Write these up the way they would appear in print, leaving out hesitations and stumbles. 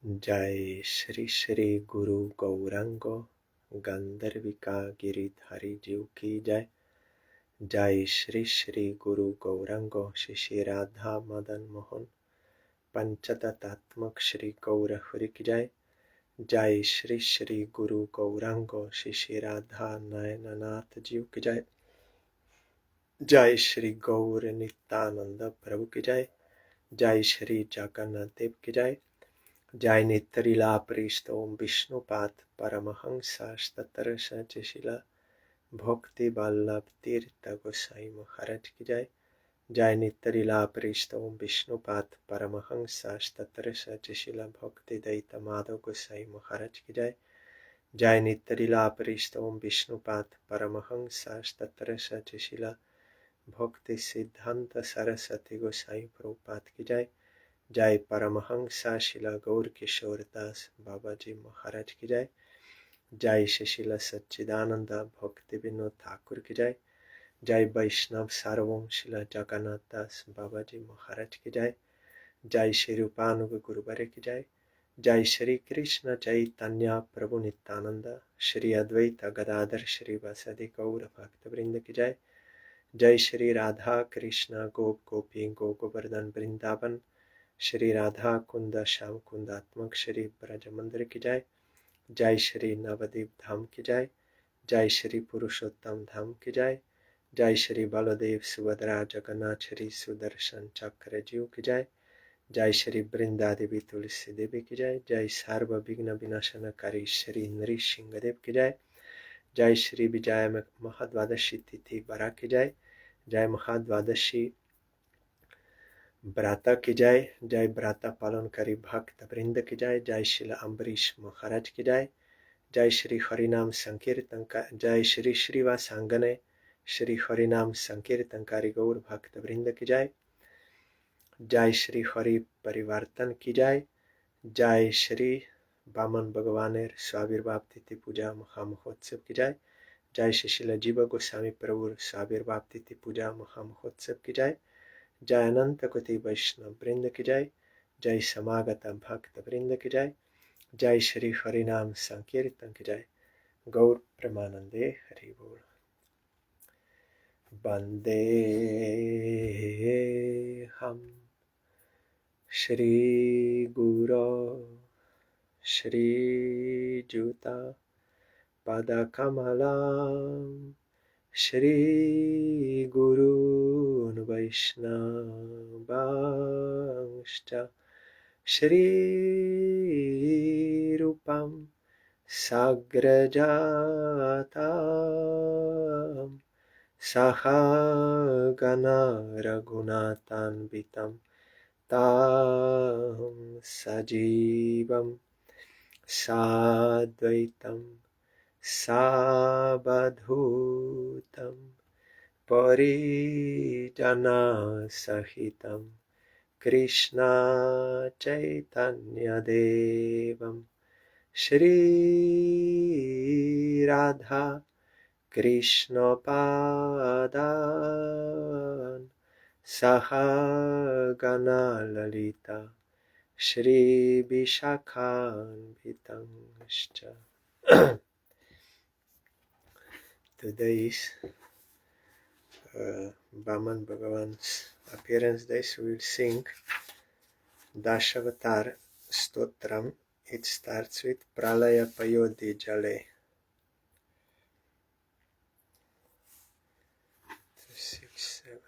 जय श्री श्री गुरु गौरांगो गंधर्विका गिरिधारी जीव की जय। जय श्री श्री गुरु गौरांगो श्री श्री राधा मदन मोहन पंचतत्त्वात्मक श्री गौर हरि की जय। जय श्री श्री गुरु गौरांगो श्री श्री राधा नयननाथ जीव की जय। जय श्री गौर नित्यानंद प्रभु की जय। जय श्री जगन्नाथ देव की जय। जय नित्यलीला प्रेष्ठ ओम विष्णुपाद परमहंस शिला भक्ति वल्लभ तीर्थ गोसाई महाराज की जय। जय नित्यलीला प्रेष्ठ ओम विष्णुपाद परमहंस शिला भक्ति दैत माधव गोसाई महाराज की जय। जय नित्यलीला प्रेष्ठ ओम विष्णुपाद परमहंस शिला भक्ति सिद्धांत सरस्वती गोसाई प्रभुपाद की जय। जय परमहंसा शिला गौर किशोर दास बाबा जी महाराज की जय। जय शिशिला सच्चिदानंद भक्ति विनोद ठाकुर की जय। जय वैष्णव सार्वभौम शिला जगन्नाथ दास बाबा जी महाराज की जय। जय श्री रूपानुग गुरुवर की जय। जय श्री कृष्ण चैतन्य प्रभु नित्यानंद श्री अद्वैत गदाधर श्री वासदि गौर भक्त वृंद की जय। जय श्री राधा कृष्ण गोप गोपी गो गोवर्धन वृंदावन श्री राधा कुंद श्याम कुंदात्मक श्री ब्रज मंदिर की जय। जय श्री नवदीप धाम की जय। जय श्री पुरुषोत्तम धाम की जय। जय श्री बलदेव सुभद्रा जगन्नाथ श्री सुदर्शन चक्र जीव की जय। जय श्री वृंदा देवी तुलसी देवी की जय। जय सर्व विघ्न विनाशनकारी श्री नृसिंह देव की जय। जय श्री विजय महाद्वादशी तिथि बरा की जय। जय महाद्वादशी ब्राता की जय। जय ब्राता पालनकारी भक्त वृंद की जय। जय श्री अम्बरीश महाराज की जय। जय श्री हरिनाम संकीर्तन का जय श्री श्रीवासांगने श्री हरिनाम संकीर्तनकारी गौर भक्त वृंद की जय। जय श्री हरि परिवर्तन की जय। जय श्री वामन भगवानेर स्वाविर्भाव तिथि पूजा महामहोत्सव की जय। जय श्री जीवा गोस्वामी प्रभुर स्वाविर्भाव तिथि पूजा महामहोत्सव की जय। जय अनंत कोटि वैष्णव वृंद की जय। जय समागत भक्त वृंद की जय। जय श्री हरिनाम संकीर्तन की जय। गौर प्रेमानंदे हरि बोल। वंदे हम श्री गुरो श्री जुता पदकमलं श्री गुरून् वैष्णवांश्च श्री रूपं साग्रजातं सहगना रघुनाथान्वितं तं सजीवं साद्वैतं सावधूतं परिजनसहितं Krishna चैतन्यदेवं Shri Radha कृष्णपादान् सहगना Lalita Shri विशाखान्वितांश्च। Today is Vaman Bhaghavan's appearance day, so we'll sing Dashavatar Stotram. It starts with Pralaya Payodi Jale. 6, 7.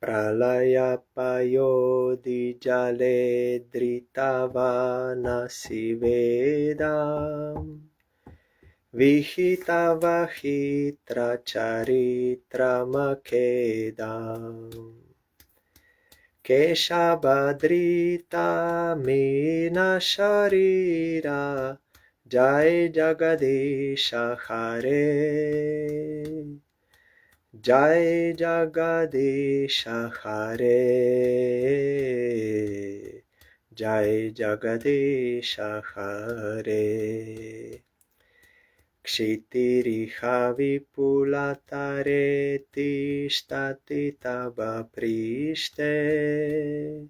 Pralaya Payodi Jale Dritavana Sivedam Vihita Vahitra Charitra Makedam Keshabadrita Mina Sharira Jai Jagadisha Hare Jai Jagadisha Hare Jai Jagadisha Hare. Kshitiriha Vipulatare Tishtati Taba Prishte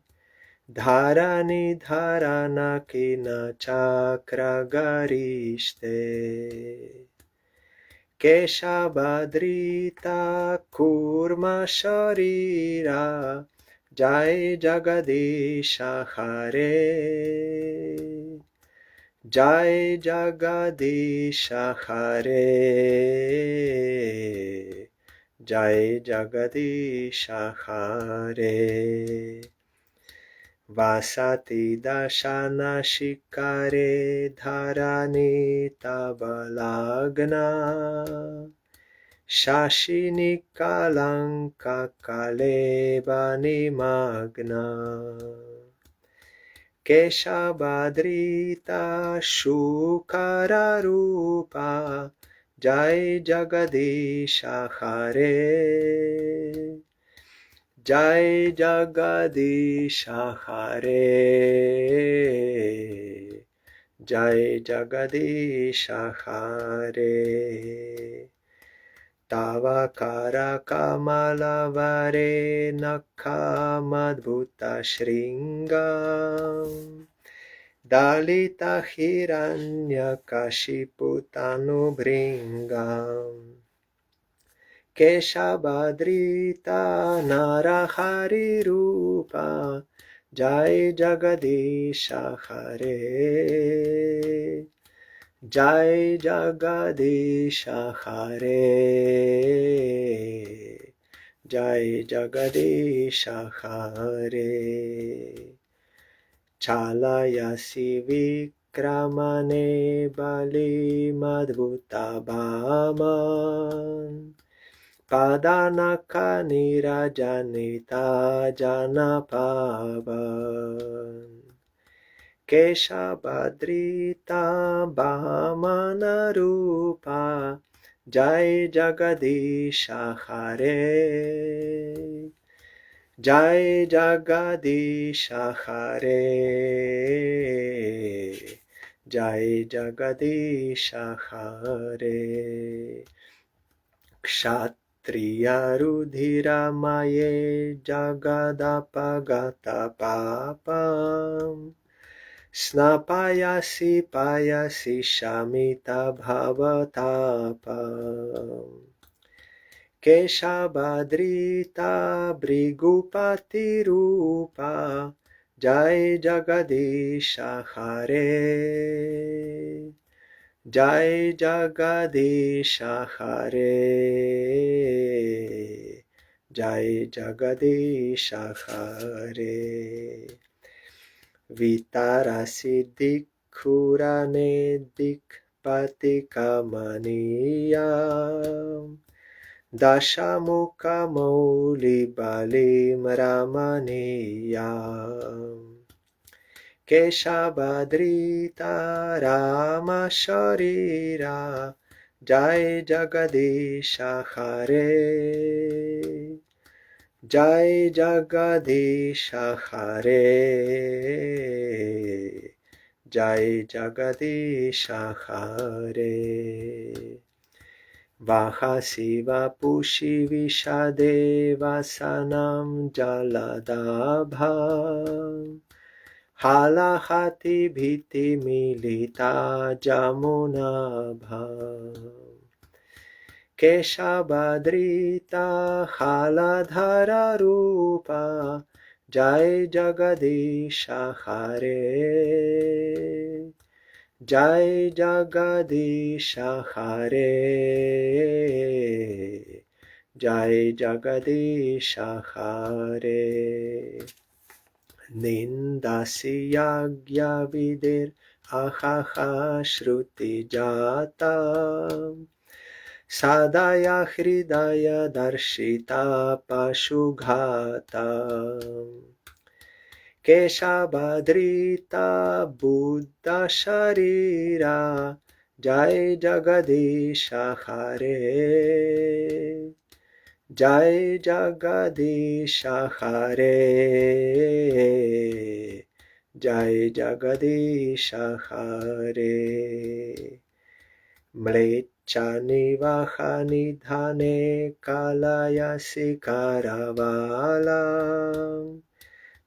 Dharani Dharana Kina Chakra Garishte Keshabadrita Kurma Sharira Jai Jagadisha Hare. Jai Jagadisha Hare. Jai Jagadisha Hare. Vasati Dashana Shikare Dharani Tabalagna Shashini Kalanka Kalebani Magna Keshabadrita Shukararupa Jai Jagadisha Hare. Jai Jagadisha Hare. Jai Jagadisha Hare. Tava kara kamalavare nakamadbhuta shringam Dalita hiranya kashiputanu bringam Keshabadrita narahari rupa Jai Jagadisha Hare. Jai Jagadisha Hare. Jai Jagadisha Hare. Chalayasi Vikramane Bali Madhuta Bhaman Padanaka Nirajanita Janapavan Keshabadrita Bhamana Rupa Jai Jagadisha Hare. Jai Jagadisha Hare. Jai Jagadisha Hare. Kshatriya Rudhira Maye Jagadapagata Papam Snapayasi Payasi Shamita Bhavatapam Keshabadrita Brigupati Rupa Jai Jagadisha Hare. Jai Jagadisha Hare. Jai Jagadisha Hare. Vitarasi Dikhurane Dikpati Kamaniyam Dashamukha Mauli Balim Ramaniyam Keshabadrita Rama Sharira Jai Jagadisha Hare. Jai Jagadisha Hare. Jai Jagadisha Hare. Vahasiva Pushi Vishade Vasanam Jaladabham Halahati Bhiti Milita Jamunabham Keshabadrita Haladhara Rupa Jai Jagadisha Hare. Jai Jagadisha Hare. Jai Jagadisha Hare. Nindasi Yagya Vidir Ahaha Shruti Jatam Sadaya Hridaya Darshita Pashughatam Keshabadrita Buddha Sharira Jai Jagadisha Hare. Jai Jagadisha Hare. Jai Jagadisha Hare. Mlecha Nivaha Nidhane Kalayasi Karavala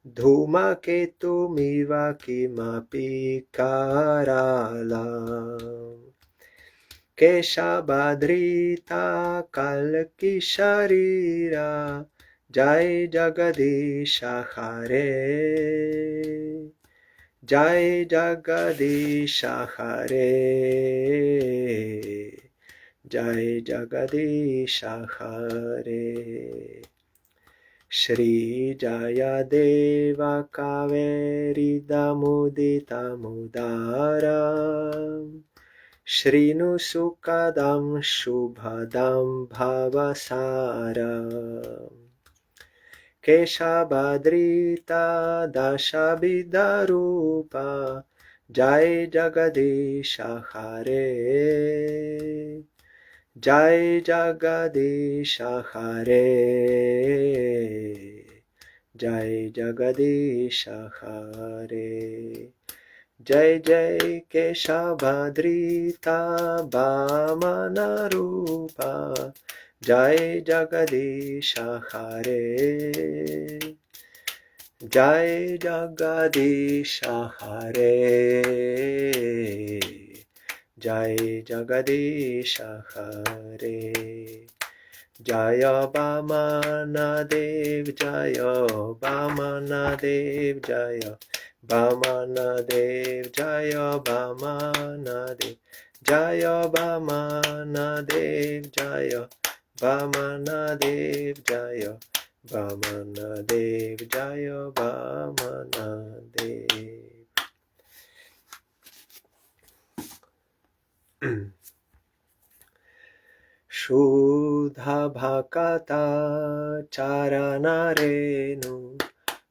Dhumaketu Miva Kimapi Karala Keshabadrita Kalki Sharira Jai Jagadisha Hare Jai Jagadisha Hare Jai Jagadisha Hare Shri Jaya Deva Kaveri Damudita Mudara Shrinu Sukadam Shubhadam Bhavasara Keshabadrita Dashabidarupa Jai Jagadisha Hare Jai Jagadisha Hare Jai Jagadisha Hare Jai Jai Keshabadrita Bhamana Rupa Jai Jagadisha Hare Jai Jagadisha Hare Jai Jagadisha Hare Jaya Vamana Dev Jaya Vamana Dev Jaya Vamana Dev Jaya Vamana Dev Jaya Vamana Dev Jaya Vamana Dev Jaya Vamana Dev Jaya Vamana Dev. Shuddha Bhakata Charanarenu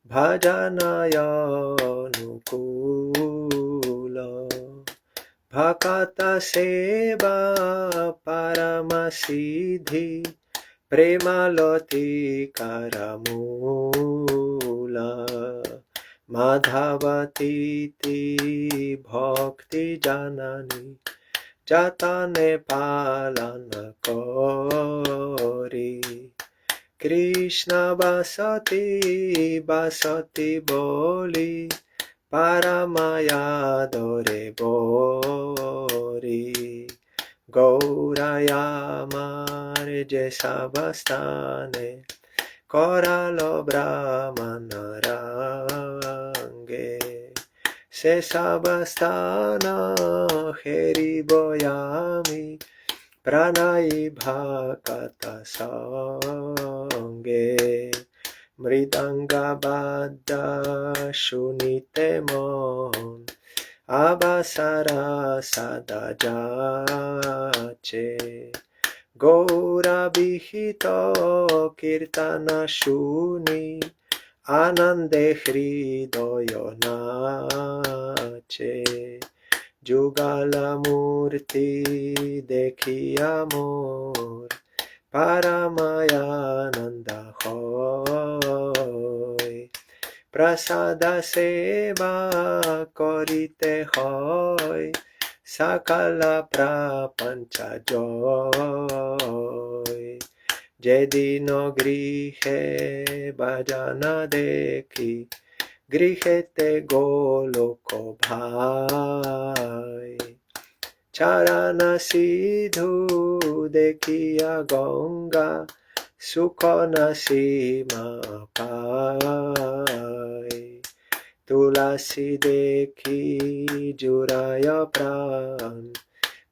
Bhajanaya Nukula Bhakata Seva Paramasidhi Premaloti Karamula Madhavatiti Bhakti Janani Jatane Palana Kori Krishna Basati Basati Boli Paramaya Dore Bori Gauraya Marje Sabastane Koralo Brahmana Range Se Sabastana Heriboyami Pranai Bhakata Sange Mridanga Badda Shunite Mon Abasara Sadajache Gaura Bihito Kirtana Shuni Anande Hridoyo Nache Jugala Murti Dekhi Amor Paramayananda Hoy Prasada Seva Korite Hoy Sakala Prapancha Joy Jedino Grihe Bhajana Dekhi Grihete Goloko Bhai Charana Sidhu Dekhiya Gonga Sukona Sima Pai Tulasi Dekhi Juraya Pran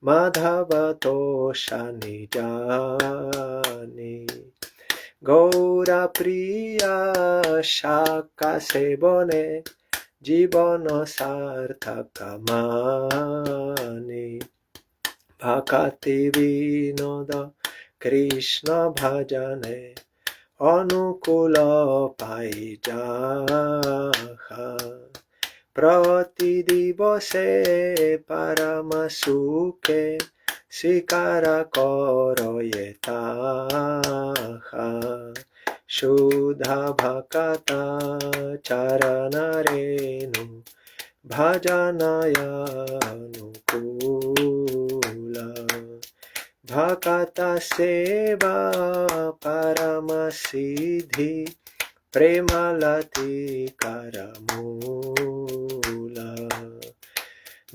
Madhava Toshani Jani Gaura Priya Shaka Sebone Jibono Sarthakamani Bhakati Vinoda Krishna Bhajane Anukula Paijaha Prati Divase Paramasuke Sikara Koroyetaha Shuddha Bhakata Charanarenu bhajanaya anukula, bhakata seva paramasiddhi, premalati karamula.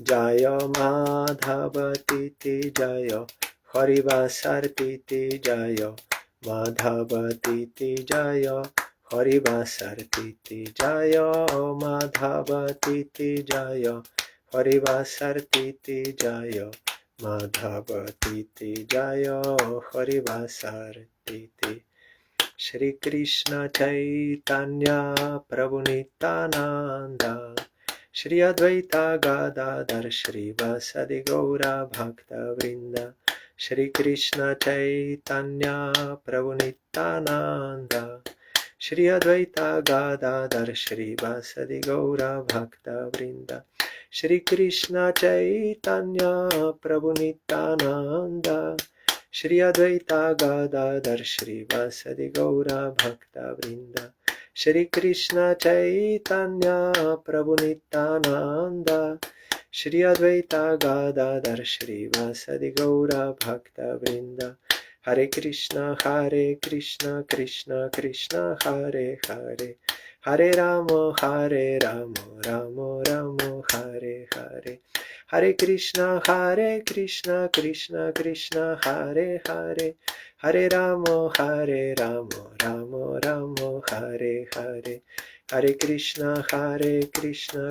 Jaya Madhavatiti Jaya, Harivasartiti Jaya, Madhavatiti Jaya, Harivasartiti Jaya, Madhavatiti Jaya, Harivasartiti Jaya, Madhavatiti Jaya, Harivasartiti. Shri Krishna Chaitanya Prabhu Nityananda, Shri Advaita Gadadhar Shri Vasadi Gaura Bhakta Vrinda, Shri Krishna Chaitanya Prabhu Nityananda, Shri Advaita Gadadhar Shri Vasadi Gaura Bhakta Vrinda, Shri Krishna Chaitanya Prabhu Nityananda, Shri Advaita Gadadhar Shri Vasadi Gaura Bhakta Vrinda, Shri Krishna Chaitanya Prabhu Nityananda, Shri Advaita Gadadhar Shri Vasadi Gaura Bhakta Vrinda. Hare Krishna Krishna Krishna Hare Hare, Hare Rama Rama Rama Hare Hare, Hare Krishna Krishna Krishna Hare Hare, Hare Rama Rama Rama Hare Hare, Hare Krishna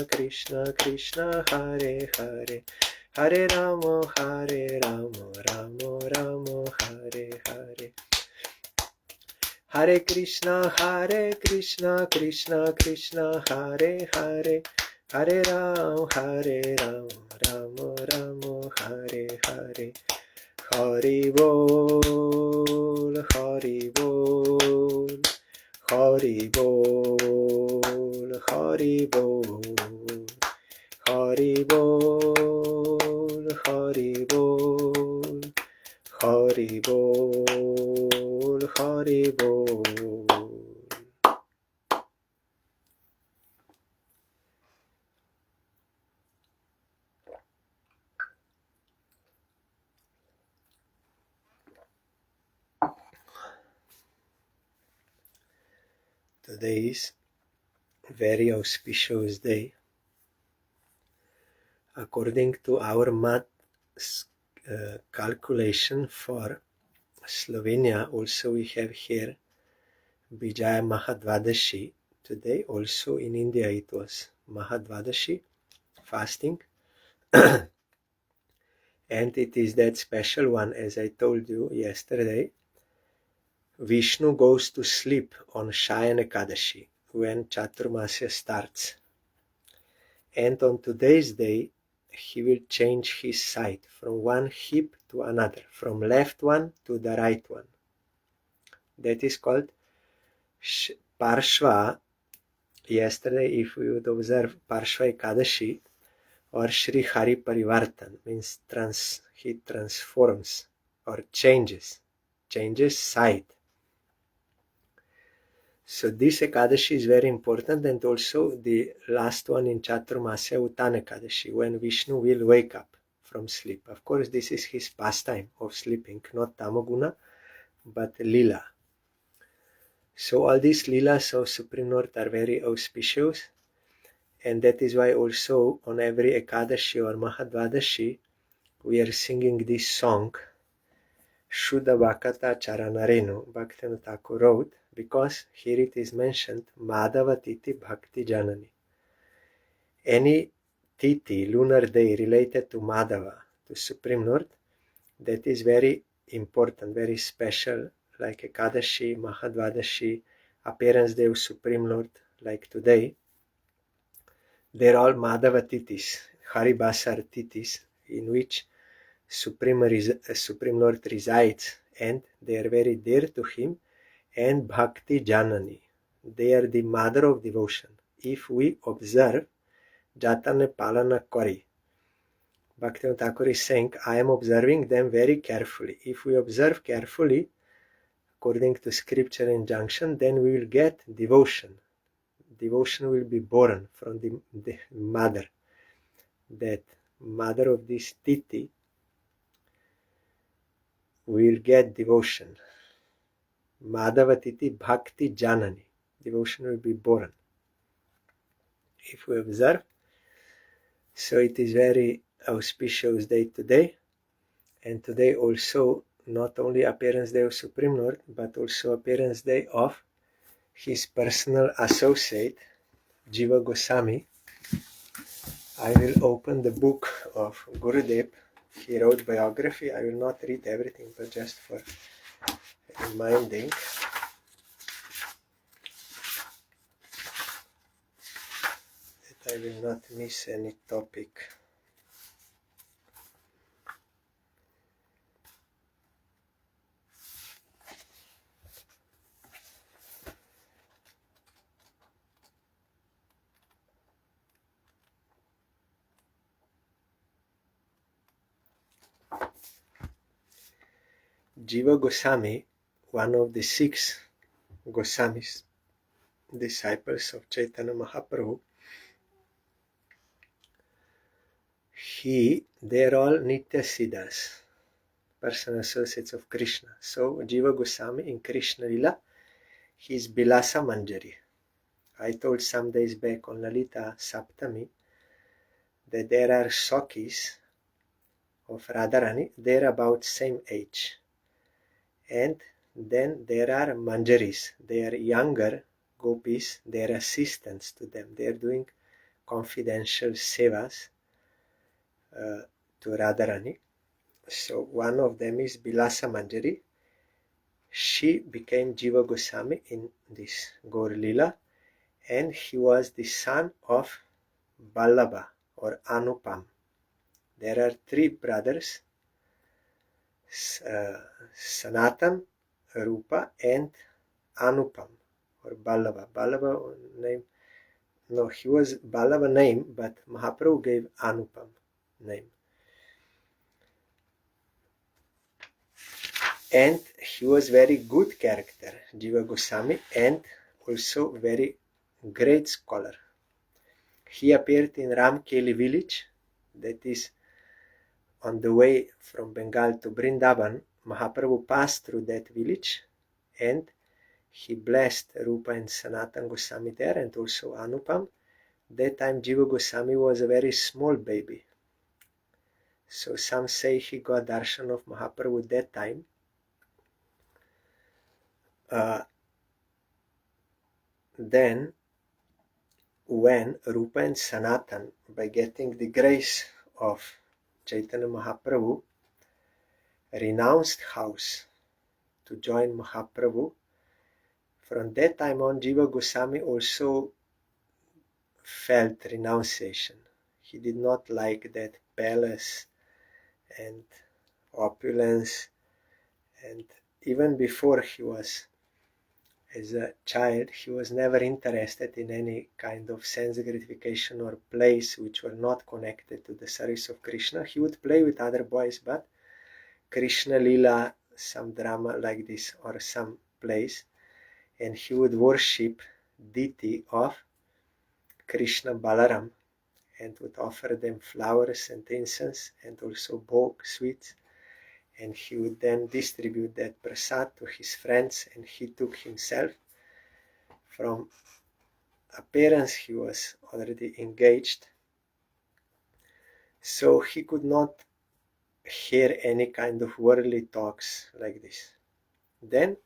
Krishna Krishna Hare Hare, Hare Rama Rama Rama Hare Hare, Hare Krishna Krishna Krishna Hare Hare, Hare Rama Rama Rama Hare Hare. Hari Bol, Hari Bol, Hari Bol, Hari Bol, Hari Bol, Hari Bol, Hari Bol, Hari Bol. Today is a very auspicious day. According to our math calculation for Slovenia, also we have here Vijaya Mahadvadashi. Today also in India it was Mahadvadashi, fasting. And it is that special one, as I told you yesterday. Vishnu goes to sleep on Shayana Ekadashi when Chaturmasya starts. And on today's day, he will change his side from one hip to another, from left one to the right one. That is called Parshva. Yesterday, if we would observe Parshva Ekadashi or Shri Hari Parivartan, means he transforms or changes side. So this Ekadashi is very important, and also the last one in Chaturmasya, Uttana Ekadashi, when Vishnu will wake up from sleep. Of course, this is his pastime of sleeping, not Tamoguna, but Lila. So all these Lilas of Supreme Lord are very auspicious, and that is why also on every Ekadashi or Mahadvadashi, we are singing this song, Shuddha Bhakata Charanarenu, Bhaktivinoda Thakur wrote, because here it is mentioned Madhava Titi Bhakti Janani. Any Titi, lunar day related to Madhava, to Supreme Lord, that is very important, very special, like Ekadashi, Mahadvadashi, appearance day of Supreme Lord, like today. They're all Madhava Titis, Haribasar Titis, in which Supreme Lord resides, and they are very dear to him, and Bhakti Janani. They are the mother of devotion. If we observe Jatane Palana Kori, Bhaktivinoda Thakur is saying, I am observing them very carefully. If we observe carefully, according to scripture injunction, then we will get devotion. Devotion will be born from the mother. that mother of this Titi will get devotion. Madhava Titi Bhakti Janani. Devotion will be born. If we observe, so it is very auspicious day today, and today also not only appearance day of Supreme Lord, but also appearance day of his personal associate, Jiva Goswami. I will open the book of Gurudev. He wrote biography. I will not read everything, but just for reminding. That I will not miss any topic. Jiva Goswami, one of the 6 Goswamis, disciples of Chaitanya Mahaprabhu, they're all Nitya Siddhas, personal associates of Krishna. So Jiva Goswami in Krishna Lila, he is Bilasa Manjari. I told some days back on Lalita Saptami that there are Sakis of Radharani, they're about same age. And then there are Manjaris, they are younger gopis, they are assistants to them. They are doing confidential sevas to Radharani. So one of them is Bilasa Manjari. She became Jiva Goswami in this Gaur Lila, and he was the son of Vallabha or Anupam. There are 3 brothers, Sanatan, Rupa, and Anupam or Vallabha. Vallabha name, no, he was Vallabha name, but Mahaprabhu gave Anupam name. And he was very good character, Jiva Goswami, and also very great scholar. He appeared in Ramkeli village, that is on the way from Bengal to Vrindavan. Mahaprabhu passed through that village, and he blessed Rupa and Sanatan Goswami there, and also Anupam. That time Jiva Goswami was a very small baby. So some say he got darshan of Mahaprabhu that time. Then when Rupa and Sanatan, by getting the grace of Chaitanya Mahaprabhu, renounced house to join Mahaprabhu, from that time on Jiva Goswami also felt renunciation. He did not like that palace and opulence, and even before he was as a child, he was never interested in any kind of sense gratification or plays which were not connected to the service of Krishna. He would play with other boys, but Krishna Lila, some drama like this or some plays, and he would worship deity of Krishna Balaram and would offer them flowers and incense and also bhog, sweets, and he would then distribute that prasad to his friends, and he took himself, from appearance he was already engaged, so he could not hear any kind of worldly talks like this. Then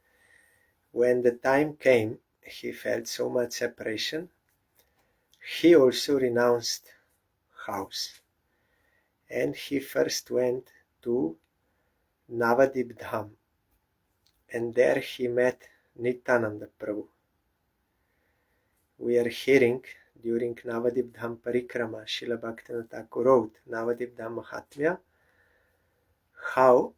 when the time came, he felt so much separation, he also renounced house, and he first went to Navadip Dham, and there he met Nityananda Prabhu. We are hearing during Navadip Dham Parikrama, Srila Bhaktivinoda Thakur wrote Navadip Dham Mahatmya, how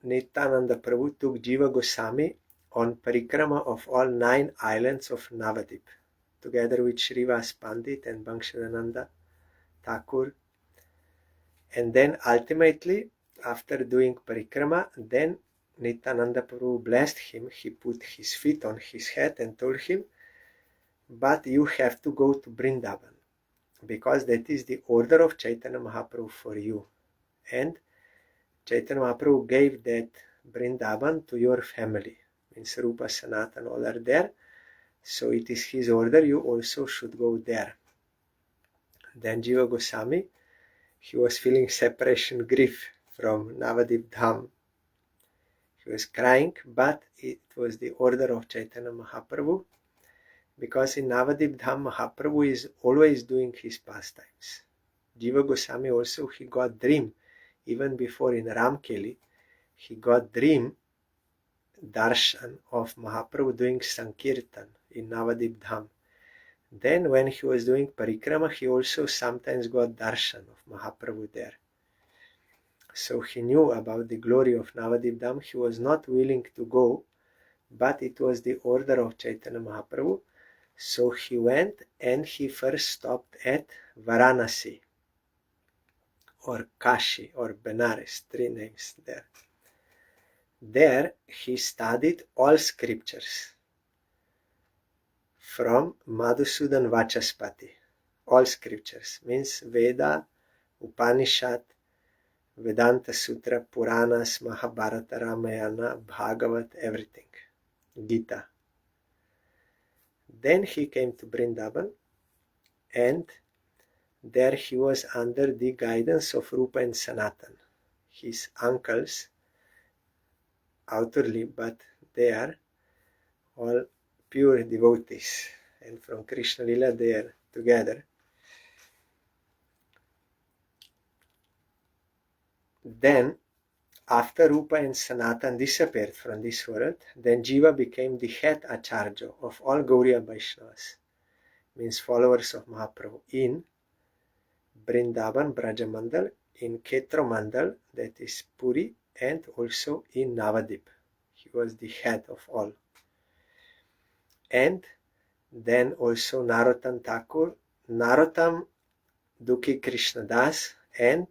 Nityananda Prabhu took Jiva Goswami on Parikrama of all 9 islands of Navadip, together with Srivas Pandit and Bhangshadananda Thakur. And then ultimately, after doing Parikrama, then Nityananda Prabhu blessed him. He put his feet on his head and told him, but you have to go to Vrindavan. because that is the order of Chaitanya Mahaprabhu for you. And Chaitanya Mahaprabhu gave that Vrindavan to your family. Means Rupa, Sanatan, all are there. So it is his order, you also should go there. Then Jiva Goswami, he was feeling separation grief from Navadip Dham. He was crying, but it was the order of Chaitanya Mahaprabhu, because in Navadip Dham Mahaprabhu is always doing his pastimes. Jiva Goswami also, he got dream, even before in Ramkeli, he got dream darshan of Mahaprabhu doing Sankirtan in Navadip Dham. Then when he was doing parikrama, he also sometimes got darshan of Mahaprabhu there. So he knew about the glory of Navadip Dham. He was not willing to go, but it was the order of Chaitanya Mahaprabhu. So he went, and he first stopped at Varanasi, or Kashi, or Benares, 3 names there. There he studied all scriptures from Madhusudan Vachaspati. All scriptures means Veda, Upanishad, Vedanta Sutra, Puranas, Mahabharata, Ramayana, Bhagavat, everything, Gita. Then he came to Vrindavan, and there he was under the guidance of Rupa and Sanatan, his uncles, outwardly, but they are all pure devotees, and from Krishna Lila they are together. Then, after Rupa and Sanatan disappeared from this world, then Jiva became the head Acharya of all Gauriya Vaishnavas, means followers of Mahaprabhu, in Vrindavan Brajamandal, in Ketromandal, that is Puri, and also in Navadip. He was the head of all. And then also Narottam Thakur, Narottam Dukhi Krishna Das, and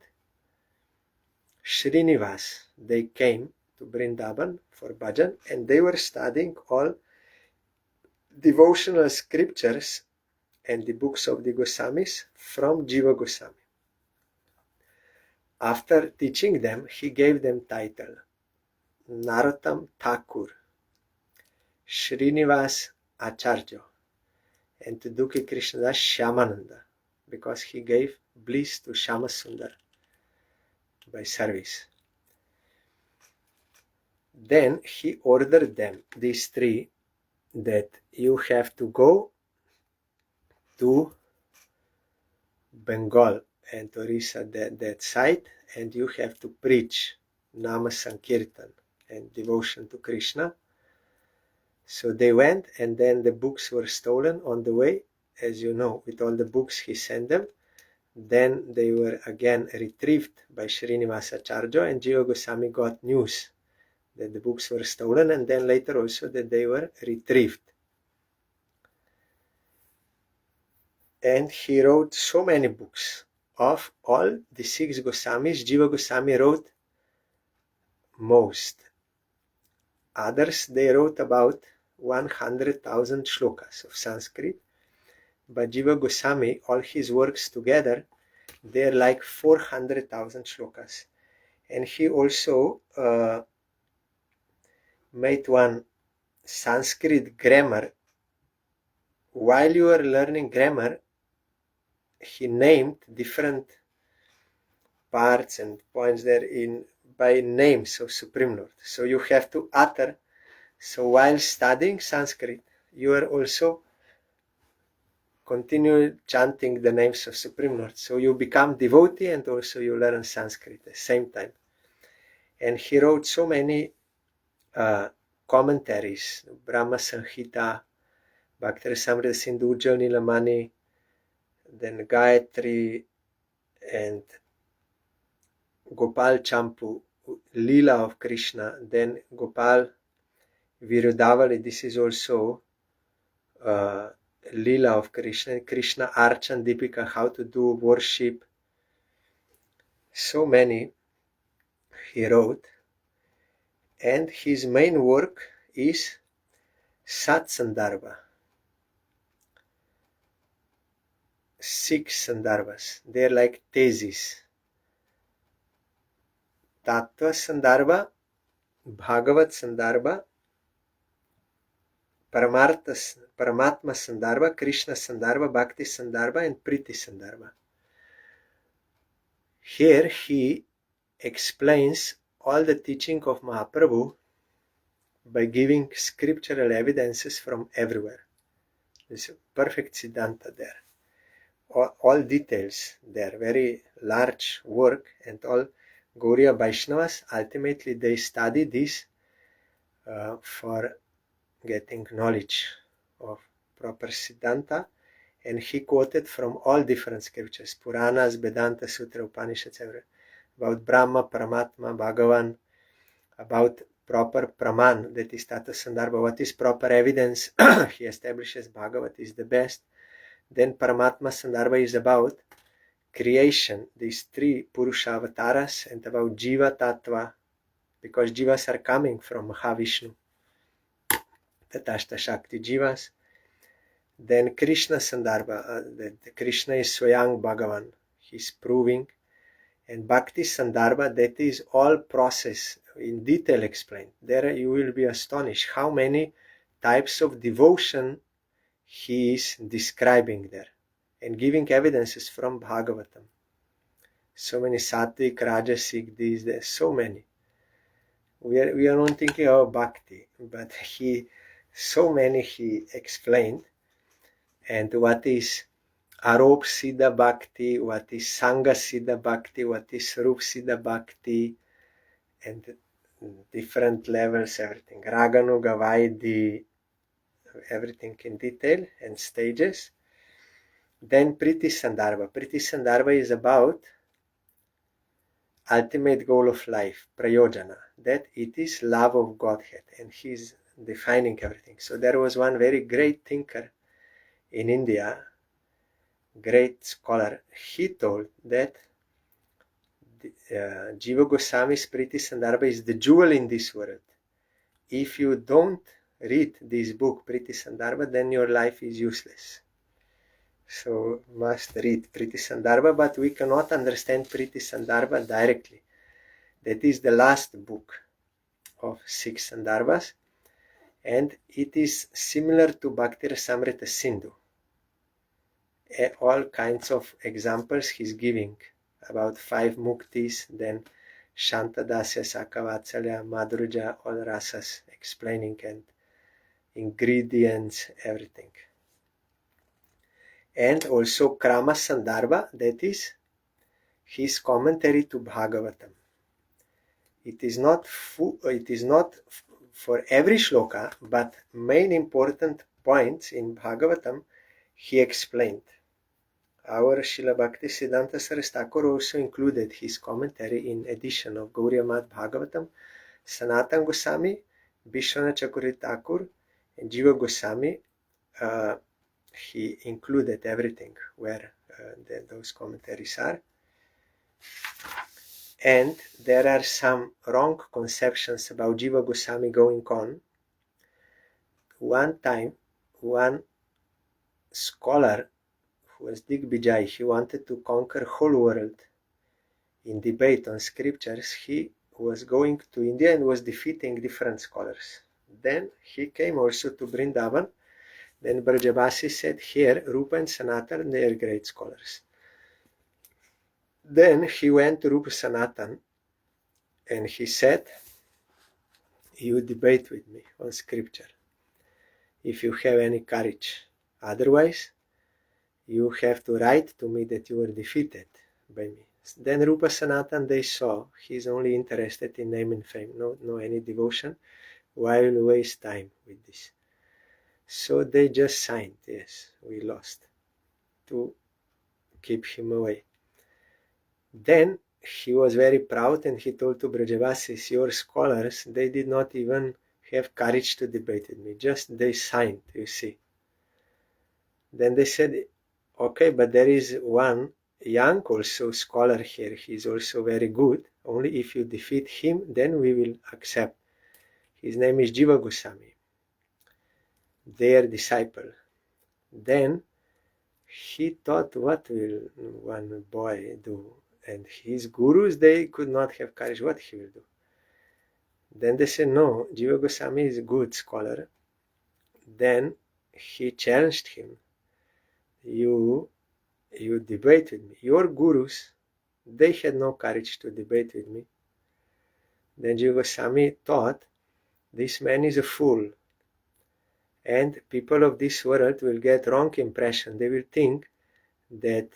Srinivas, they came to Vrindavan for bhajan, and they were studying all devotional scriptures and the books of the Goswamis from Jiva Goswami. After teaching them, he gave them title Narottam Thakur, Srinivas Acharya, and to Dukhi Krishnadas Shyamananda, because he gave bliss to Shyamasundar by service. Then he ordered them, these 3, that you have to go to Bengal and Orissa, that side, and you have to preach Nama Sankirtan and devotion to Krishna. So they went, and then the books were stolen on the way, as you know, with all the books he sent them. Then they were again retrieved by Srinivasa Acharya, and Jiva Goswami got news that the books were stolen, and then later also that they were retrieved. And he wrote so many books. Of all the 6 Goswamis, Jiva Goswami wrote most. Others, they wrote about 100,000 shlokas of Sanskrit, but Jiva Goswami, all his works together, they're like 400,000 shlokas. And he also made one Sanskrit grammar. While you are learning grammar, he named different parts and points there by names of Supreme Lord. So you have to utter. So while studying Sanskrit, you are also continue chanting the names of Supreme Lord. So you become devotee, and also you learn Sanskrit at the same time. And he wrote so many commentaries, Brahma Sanhita, Bhakti Rasamrita Sindhu, Ujjal Nilamani, then Gayatri, and Gopal Champu, Leela of Krishna, then Gopal Virudavali, this is also Leela of Krishna, Krishna Archan Deepika, how to do worship. So many he wrote, and his main work is Sat Sandarbha. 6 sandarbhas. They're like theses. Tattva Sandarbha, Bhagavat Sandarbha, Paramatma Sandarbha, Krishna Sandarbha, Bhakti Sandarbha, and Priti Sandarbha. Here he explains all the teaching of Mahaprabhu by giving scriptural evidences from everywhere. There's a perfect Siddhanta there. All details there, very large work, and all Gauriya Vaishnavas, ultimately they study this for getting knowledge of proper Siddhanta, and he quoted from all different scriptures, Puranas, Vedanta, Sutra, Upanishads, everything, about Brahma, Paramatma, Bhagavan, about proper Praman, that is Tata Sandarbha, what is proper evidence. He establishes Bhagavat is the best. Then Paramatma Sandarbha is about creation, these 3 Purusha avatars, and about Jiva Tattva, because Jivas are coming from Mahavishnu, the Tashta Shakti Jivas. Then Krishna Sandarbha, the Krishna is Swayam Bhagavan, he's proving. And Bhakti Sandarbha, that is all process in detail explained. There you will be astonished how many types of devotion he is describing there and giving evidences from Bhagavatam. So many Sattvic, Rajasic, these, there's so many. We are not thinking of Bhakti, but so many he explained. And what is Arop Siddha Bhakti, what is Sangha Siddha Bhakti, what is Rup Siddha Bhakti, and different levels, everything. Raganuga Vaidhi, everything in detail and stages. Then Priti Sandarbha. Priti Sandarbha is about ultimate goal of life, Prayojana, that it is love of Godhead, and he's defining everything. So there was one very great thinker in India, great scholar, he told that Jiva Goswami's Priti Sandarbha is the jewel in this world. If you don't read this book, Priti Sandarbha, then your life is useless. So must read Priti Sandarbha, but we cannot understand Priti Sandarbha directly. That is the last book of 6 Sandarbhas, and it is similar to Bhakti Rasamrita Sindhu. All kinds of examples he's giving about 5 muktis, then Shantadasya, Sakavatsalya, Madhurja, all rasas explaining, and ingredients, everything. And also Krama Sandarbha, that is his commentary to Bhagavatam. It is not for every shloka, but main important points in Bhagavatam he explained. Our Srila Bhakti Siddhanta Saraswati Thakur also included his commentary in edition of Gauriya Mahad Bhagavatam. Sanatana Goswami, Vishwanath Chakravarti Thakur, and Jiva Goswami, he included everything where those commentaries are. And there are some wrong conceptions about Jiva Goswami going on. One time, one scholar who was Digvijay, he wanted to conquer whole world in debate on scriptures. He was going to India and was defeating different scholars. Then he came also to Vrindavan. Then Brajabasi said, here Rupa and Sanatan, they are great scholars. Then he went to Rupa Sanatan and he said, you debate with me on scripture if you have any courage. Otherwise, you have to write to me that you were defeated by me. Then Rupa Sanatan, they saw he's only interested in name and fame, no any devotion. Why will waste time with this? So they just signed, yes, we lost, to keep him away. Then he was very proud and he told to Brajavasis, your scholars, they did not even have courage to debate with me, just they signed, you see. Then they said, okay, but there is one young also scholar here, he is also very good, only if you defeat him, then we will accept. His name is Jiva Goswami, their disciple. Then he thought, what will one boy do? And his gurus, they could not have courage. What he will do? Then they said, no, Jiva Goswami is a good scholar. Then he challenged him. You debate with me. Your gurus, they had no courage to debate with me. Then Jiva Goswami thought, this man is a fool. And people of this world will get wrong impression. They will think that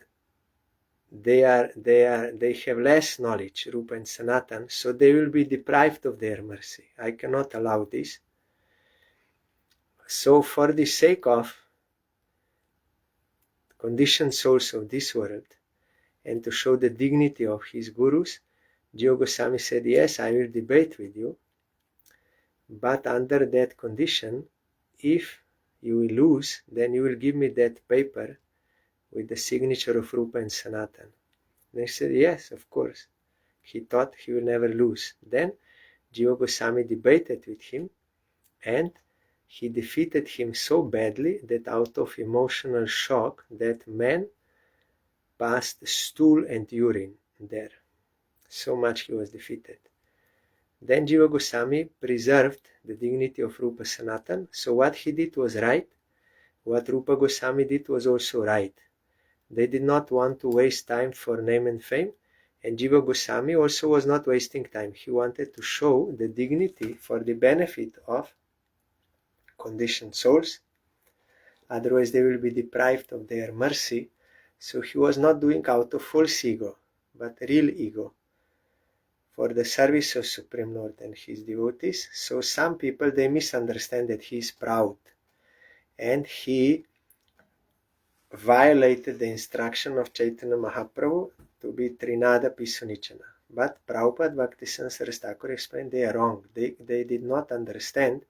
they have less knowledge, Rupa and Sanatan, so they will be deprived of their mercy. I cannot allow this. So for the sake of conditioned souls of this world, and to show the dignity of his gurus, Jiva Goswami said, yes, I will debate with you, but under that condition, if you will lose, then you will give me that paper with the signature of Rupa and Sanatan. And he said, yes, of course. He thought he will never lose. Then Jiva Goswami debated with him, and he defeated him so badly that out of emotional shock, that man passed stool and urine there. So much he was defeated. Then Jiva Goswami preserved the dignity of Rupa Sanatan. So what he did was right. What Rupa Goswami did was also right. They did not want to waste time for name and fame. And Jiva Goswami also was not wasting time. He wanted to show the dignity for the benefit of conditioned souls. Otherwise they will be deprived of their mercy. So he was not doing out of false ego, but real ego, for the service of Supreme Lord and his devotees. So some people, they misunderstand that he is proud, and he violated the instruction of Chaitanya Mahaprabhu to be Trinada Pisunichana. But Prabhupada Bhaktisiddhanta Saraswati Thakur explained they are wrong. They did not understand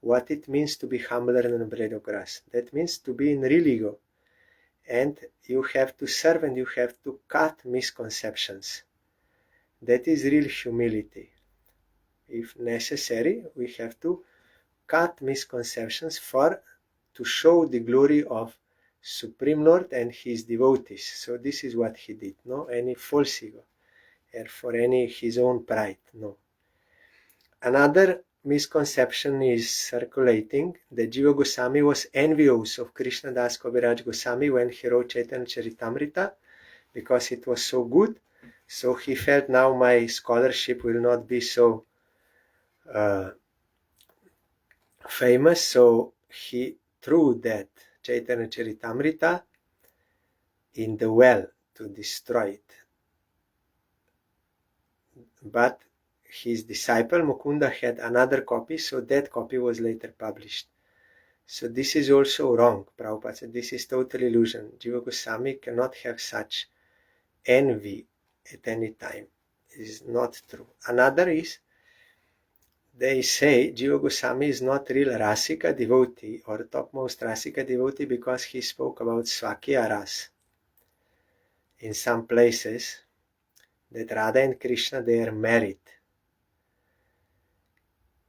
what it means to be humbler than a blade of grass. That means to be in real ego. And you have to serve, and you have to cut misconceptions. That is real humility. If necessary, we have to cut misconceptions to show the glory of Supreme Lord and his devotees. So this is what he did. No any false ego, or for any his own pride. No. Another misconception is circulating that Jiva Goswami was envious of Krishna Das Kaviraj Goswami when he wrote Chaitanya Charitamrita, because it was so good. So he felt, now my scholarship will not be so famous. So he threw that Chaitanya Charitamrita in the well to destroy it. But his disciple Mukunda had another copy, so that copy was later published. So this is also wrong. Prabhupada said this is total illusion. Jiva Goswami cannot have such envy at any time. It is not true. Another is, they say Jiva Goswami is not real Rasika devotee or topmost Rasika devotee because he spoke about Swakya Ras in some places, that Radha and Krishna, they are married.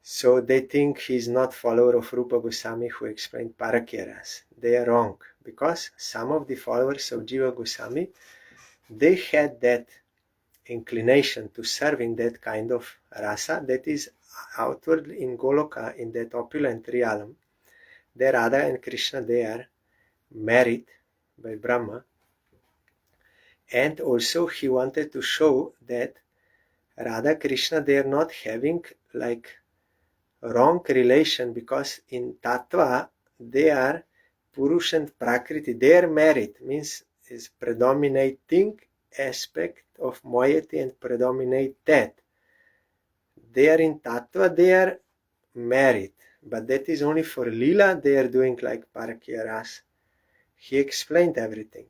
So they think he is not follower of Rupa Goswami who explained Parakya Ras. They are wrong, because some of the followers of Jiva Goswami, they had that inclination to serve in that kind of rasa that is outwardly in Goloka, in that opulent realm. There Radha and Krishna, they are married by Brahma. And also he wanted to show that Radha Krishna, they are not having like wrong relation, because in Tattva they are Purush and Prakriti. They are married, means is predominating aspect of moiety and predominate that. They are in Tattva, they are married, but that is only for Lila. They are doing like Parakya Ras. He explained everything.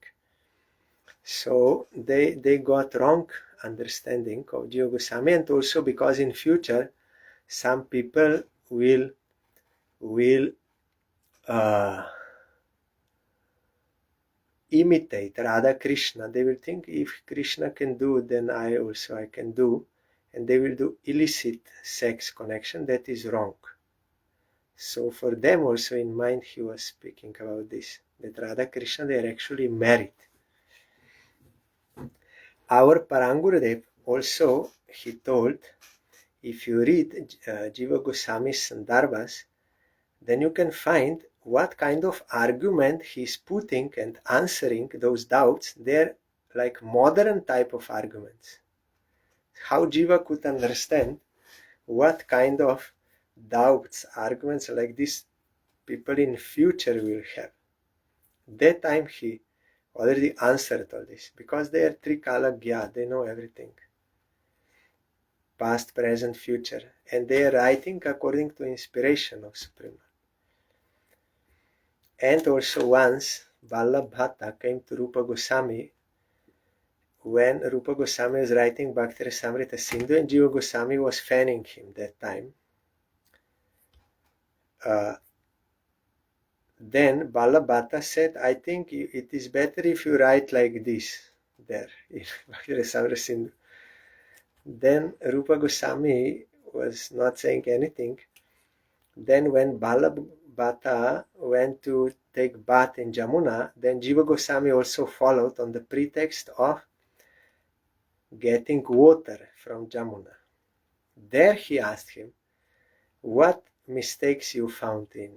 So they got wrong understanding of Jiva Goswami, and also because in future some people will imitate Radha Krishna. They will think, if Krishna can do, then I can do, and they will do illicit sex connection. That is wrong. So for them also in mind he was speaking about this. that Radha Krishna, they are actually married. Our Parangurudev also, he told, if you read Jiva Goswami's Sandarbhas, then you can find what kind of argument he's putting and answering those doubts. They're like modern type of arguments. How Jiva could understand what kind of doubts, arguments like this people in future will have. That time he already answered all this, because they are Trikala Gya, they know everything. Past, present, future. And they are writing according to inspiration of Supreme Lord. And also once Vallabh Bhatta came to Rupa Goswami when Rupa Goswami was writing Bhakti Rasamrita Sindhu, and Jiva Goswami was fanning him that time. Then Vallabh Bhatta said, I think it is better if you write like this there in Bhakti Rasamrita Sindhu. Then Rupa Goswami was not saying anything. Then when Vallabh Bhatta went to take bath in Jamuna, then Jiva Goswami also followed on the pretext of getting water from Jamuna. There he asked him, what mistakes you found in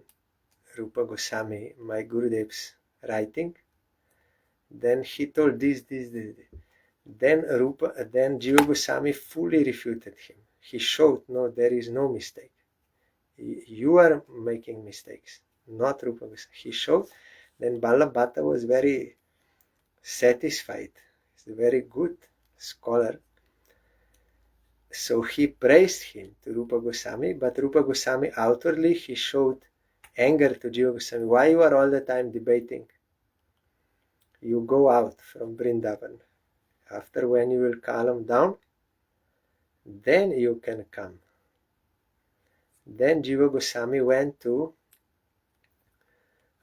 Rupa Goswami, my Gurudev's writing? Then he told this. Then Jiva Goswami fully refuted him. He showed, no, there is no mistake. You are making mistakes, not Rupa Goswami. He showed. Then Vallabh Bhatta was very satisfied. He's a very good scholar. So he praised him to Rupa Goswami, but Rupa Goswami outwardly he showed anger to Jiva Goswami. Why you are all the time debating? You go out from Vrindavan. After when you will calm down, then you can come. Then Jiva Goswami went to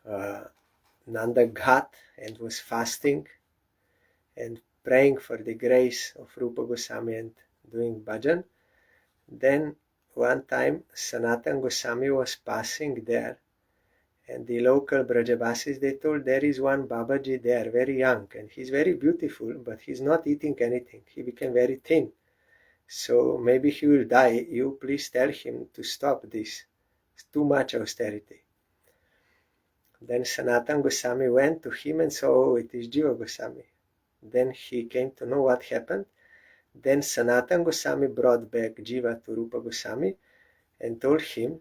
Nanda Ghat and was fasting and praying for the grace of Rupa Goswami and doing bhajan. Then one time Sanatan Goswami was passing there, and the local Brajavasis, they told, there is one Babaji there, very young, and he's very beautiful, but he's not eating anything. He became very thin. So maybe he will die. You please tell him to stop this. It's too much austerity. Then Sanatan Goswami went to him and saw, oh, it is Jiva Goswami. Then he came to know what happened. Then Sanatan Goswami brought back Jiva to Rupa Goswami and told him,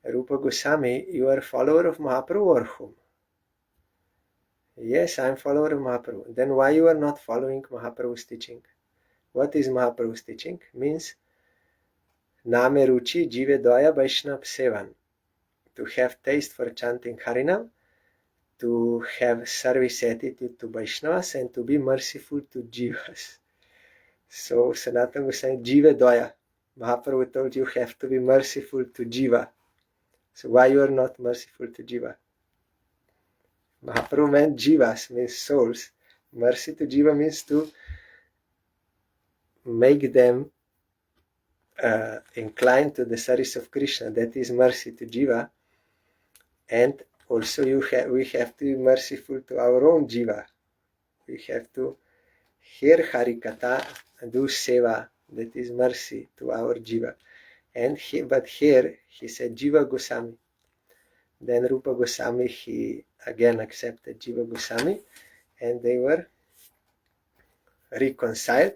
Rupa Goswami, you are a follower of Mahaprabhu or whom? Yes, I am follower of Mahaprabhu. Then why you are not following Mahaprabhu's teaching? What is Mahaprabhu's teaching? Means Name Ruchi Jive Daya Vaishnav Sevan. To have taste for chanting Harinam, to have service attitude to Vaishnavas, and to be merciful to Jivas. So Sanatana Goswami, Jiva Daya. Mahaprabhu told you have to be merciful to Jiva. So why you are not merciful to Jiva? Mahaprabhu meant Jivas, means souls. Mercy to Jiva means to make them inclined to the service of Krishna. That is mercy to Jiva. And also we have to be merciful to our own Jiva. We have to hear Harikatha and do Seva. That is mercy to our Jiva. But here he said Jiva Goswami. Then Rupa Goswami, he again accepted Jiva Goswami, and they were reconciled.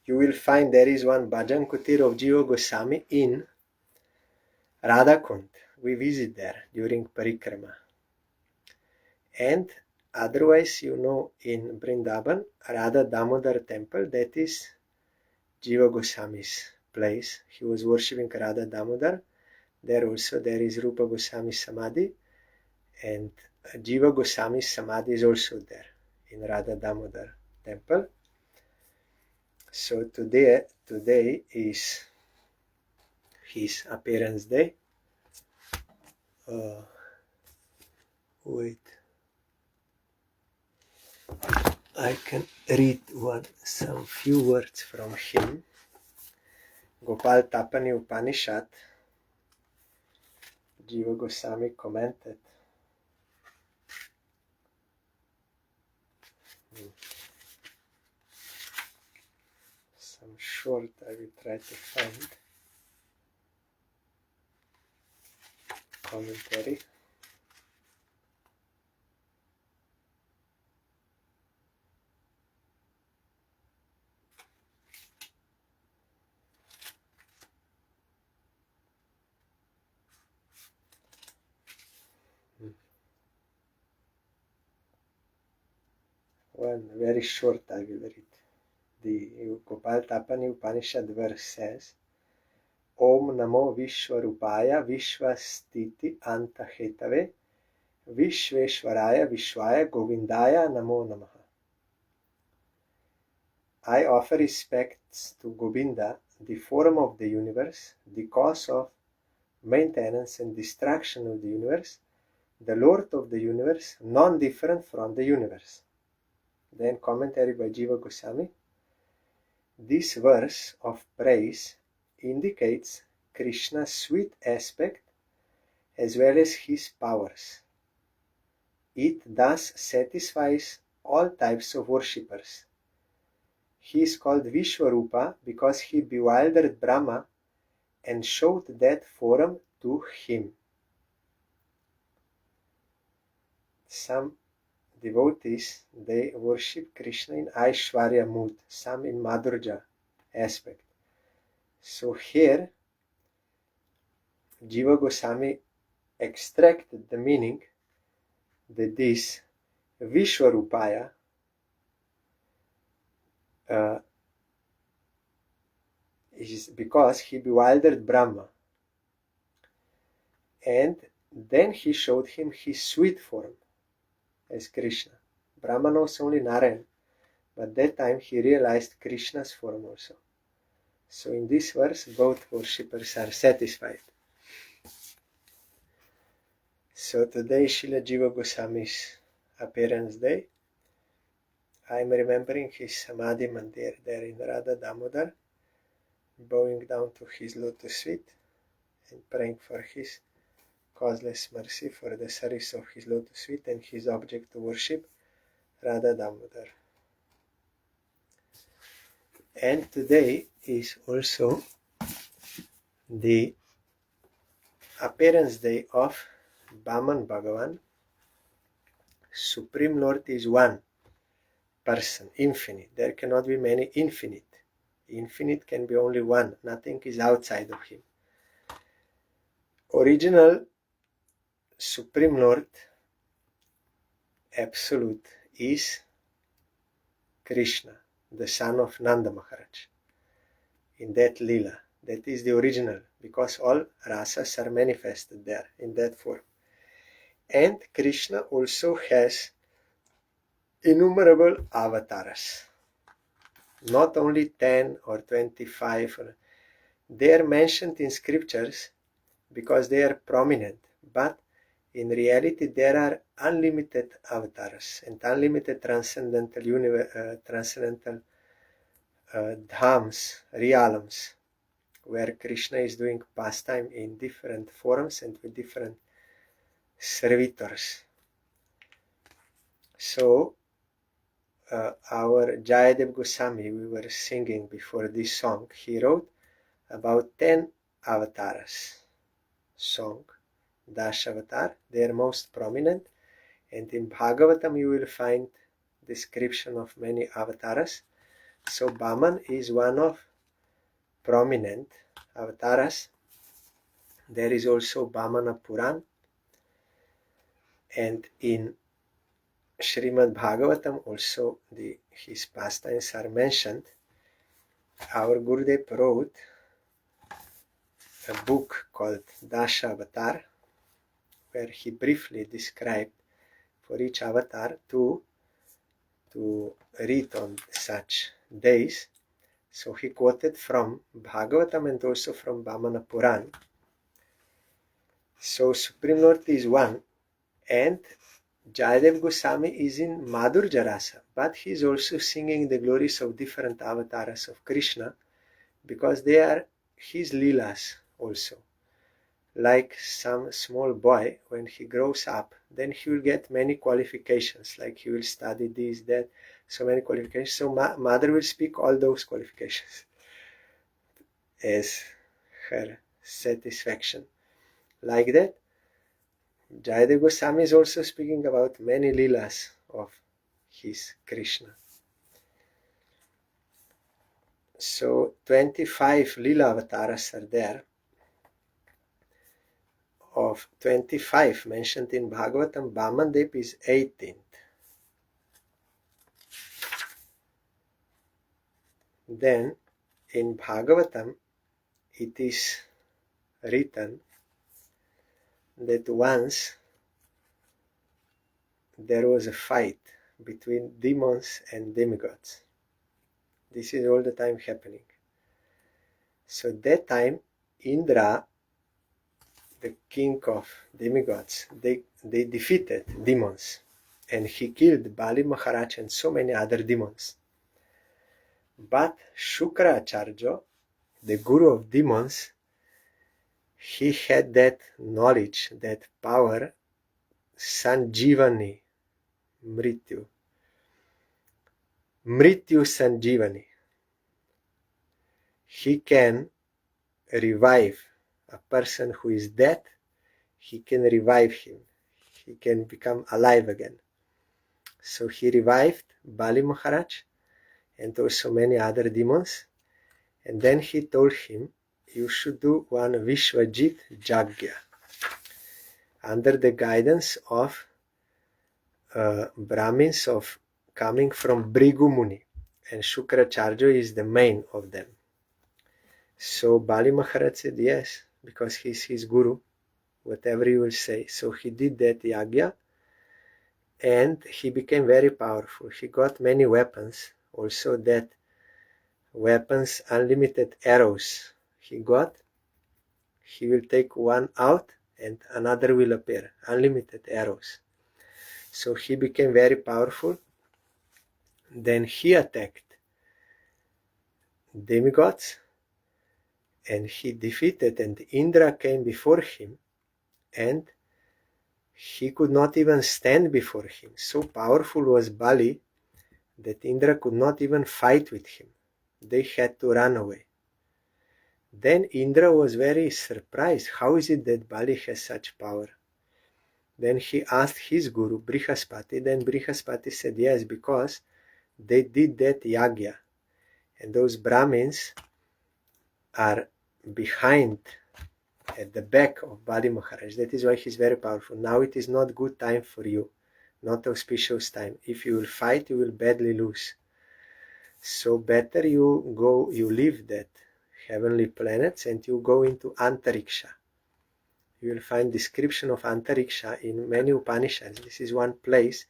You will find there is one Bhajan Kutir of Jiva Goswami in Radhakund. We visit there during Parikrama. And otherwise, in Vrindavan, Radha Damodar temple, that is Jiva Goswami's place. He was worshipping Radha Damodar. There also there is Rupa Goswami Samadhi, and Jiva Goswami Samadhi is also there in Radha Damodar temple. So today is his appearance day. Wait, I can read some few words from him. Gopal Tapani Upanishad, Jiva Goswami commented. some short, I will try to find commentary. One very short I will read. The Gopal Tapani Upanishad verse says, Om Namo Vishwarupaya Vishwastiti Antahetave Vishveshwaraya Vishwaya Govindaya Namo Namaha. I offer respects to Govinda, the form of the universe, the cause of maintenance and destruction of the universe, the Lord of the universe, non-different from the universe. Then commentary by Jiva Goswami. This verse of praise indicates Krishna's sweet aspect as well as his powers. It thus satisfies all types of worshippers. He is called Vishwarupa because he bewildered Brahma and showed that form to him. Some devotees, they worship Krishna in Aishwarya mood, some in Madhurja aspect. So here, Jiva Goswami extracted the meaning that this Vishwarupaya is because he bewildered Brahma, and then he showed him his sweet form as Krishna. Brahma knows only Narayan, but that time he realized Krishna's form also. So in this verse, both worshippers are satisfied. So today is Srila Jiva Goswami's appearance day. I am remembering his Samadhi Mandir there in Radha Damodar, bowing down to his lotus feet and praying for his causeless mercy for the service of his lotus feet and his object to worship, Radha Damodar. And today is also the appearance day of Vaman Bhaghavan. Supreme Lord is one person, infinite. There cannot be many infinite. Infinite can be only one. Nothing is outside of him. Original Supreme Lord, Absolute, is Krishna, the son of Nanda Maharaj. In that lila, that is the original, because all rasas are manifested there in that form. And Krishna also has innumerable avatars. Not only 10 or 25. They are mentioned in scriptures because they are prominent, but in reality there are unlimited avatars and unlimited transcendental dhams, realms, where Krishna is doing pastime in different forms and with different servitors. So our Jayadev Goswami, we were singing before this song, he wrote about 10 avatars song, Dashavatar, they are most prominent, and in Bhagavatam you will find description of many avatars. So Vaman is one of prominent avatars. There is also Vamana Puran, and in Srimad Bhagavatam also his pastimes are mentioned. Our Gurudev wrote a book called Dashavatar, where he briefly described for each avatar to read on such days. So he quoted from Bhagavatam and also from Vamana Puran. So Supreme Lord is one, and Jayadev Goswami is in Madhurja Rasa, but he is also singing the glories of different avatars of Krishna, because they are his leelas also. Like some small boy, when he grows up, then he will get many qualifications, like he will study this, that, so many qualifications. So mother will speak all those qualifications. as her satisfaction. Like that, Jayadeva Goswami is also speaking about many leelas of his Krishna. So 25 Leela avatars are there. Of 25 mentioned in Bhagavatam, Vaman Dev is 18th. Then in Bhagavatam it is written that once there was a fight between demons and demigods. This is all the time happening. So that time Indra, the king of demigods, they defeated demons, and he killed Bali Maharaj and so many other demons. But Shukracharya, the guru of demons, he had that knowledge, that power, Sanjivani, Mrityu Sanjivani. He can revive a person who is dead. He can revive him. He can become alive again. So he revived Bali Maharaj and also many other demons. And then he told him, you should do one Vishwajit Jagya under the guidance of Brahmins of coming from Bhrigu Muni, and Shukracharya is the main of them. So Bali Maharaj said yes, because he's his guru, whatever he will say. So he did that yagya, and he became very powerful. He got many weapons, also that weapons, unlimited arrows he got. He will take one out and another will appear, unlimited arrows. So he became very powerful. Then he attacked demigods and he defeated, and Indra came before him and he could not even stand before him. So powerful was Bali that Indra could not even fight with him. They had to run away. Then Indra was very surprised. How is it that Bali has such power? Then he asked his guru, Brihaspati. Then Brihaspati said, yes, because they did that yagya. And those Brahmins are behind, at the back of Bali Maharaj. That is why he's very powerful. Now it is not good time for you, not auspicious time. If you will fight, you will badly lose. So better you leave that heavenly planets and you go into Antariksha. You will find description of Antariksha in many Upanishads. This is one place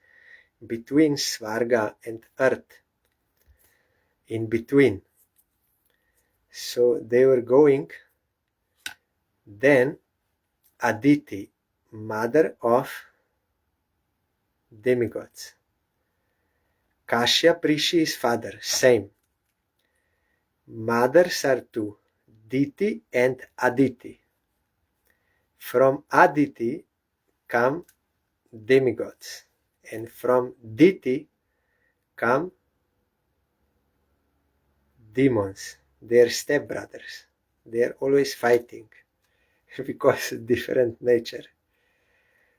between Svarga and Earth, in between. So they were going. Then Aditi, mother of demigods. Kashyap Rishi is father, same. Mothers are two, Diti and Aditi. From Aditi come demigods, and from Diti come demons. They are stepbrothers. They are always fighting because of different nature.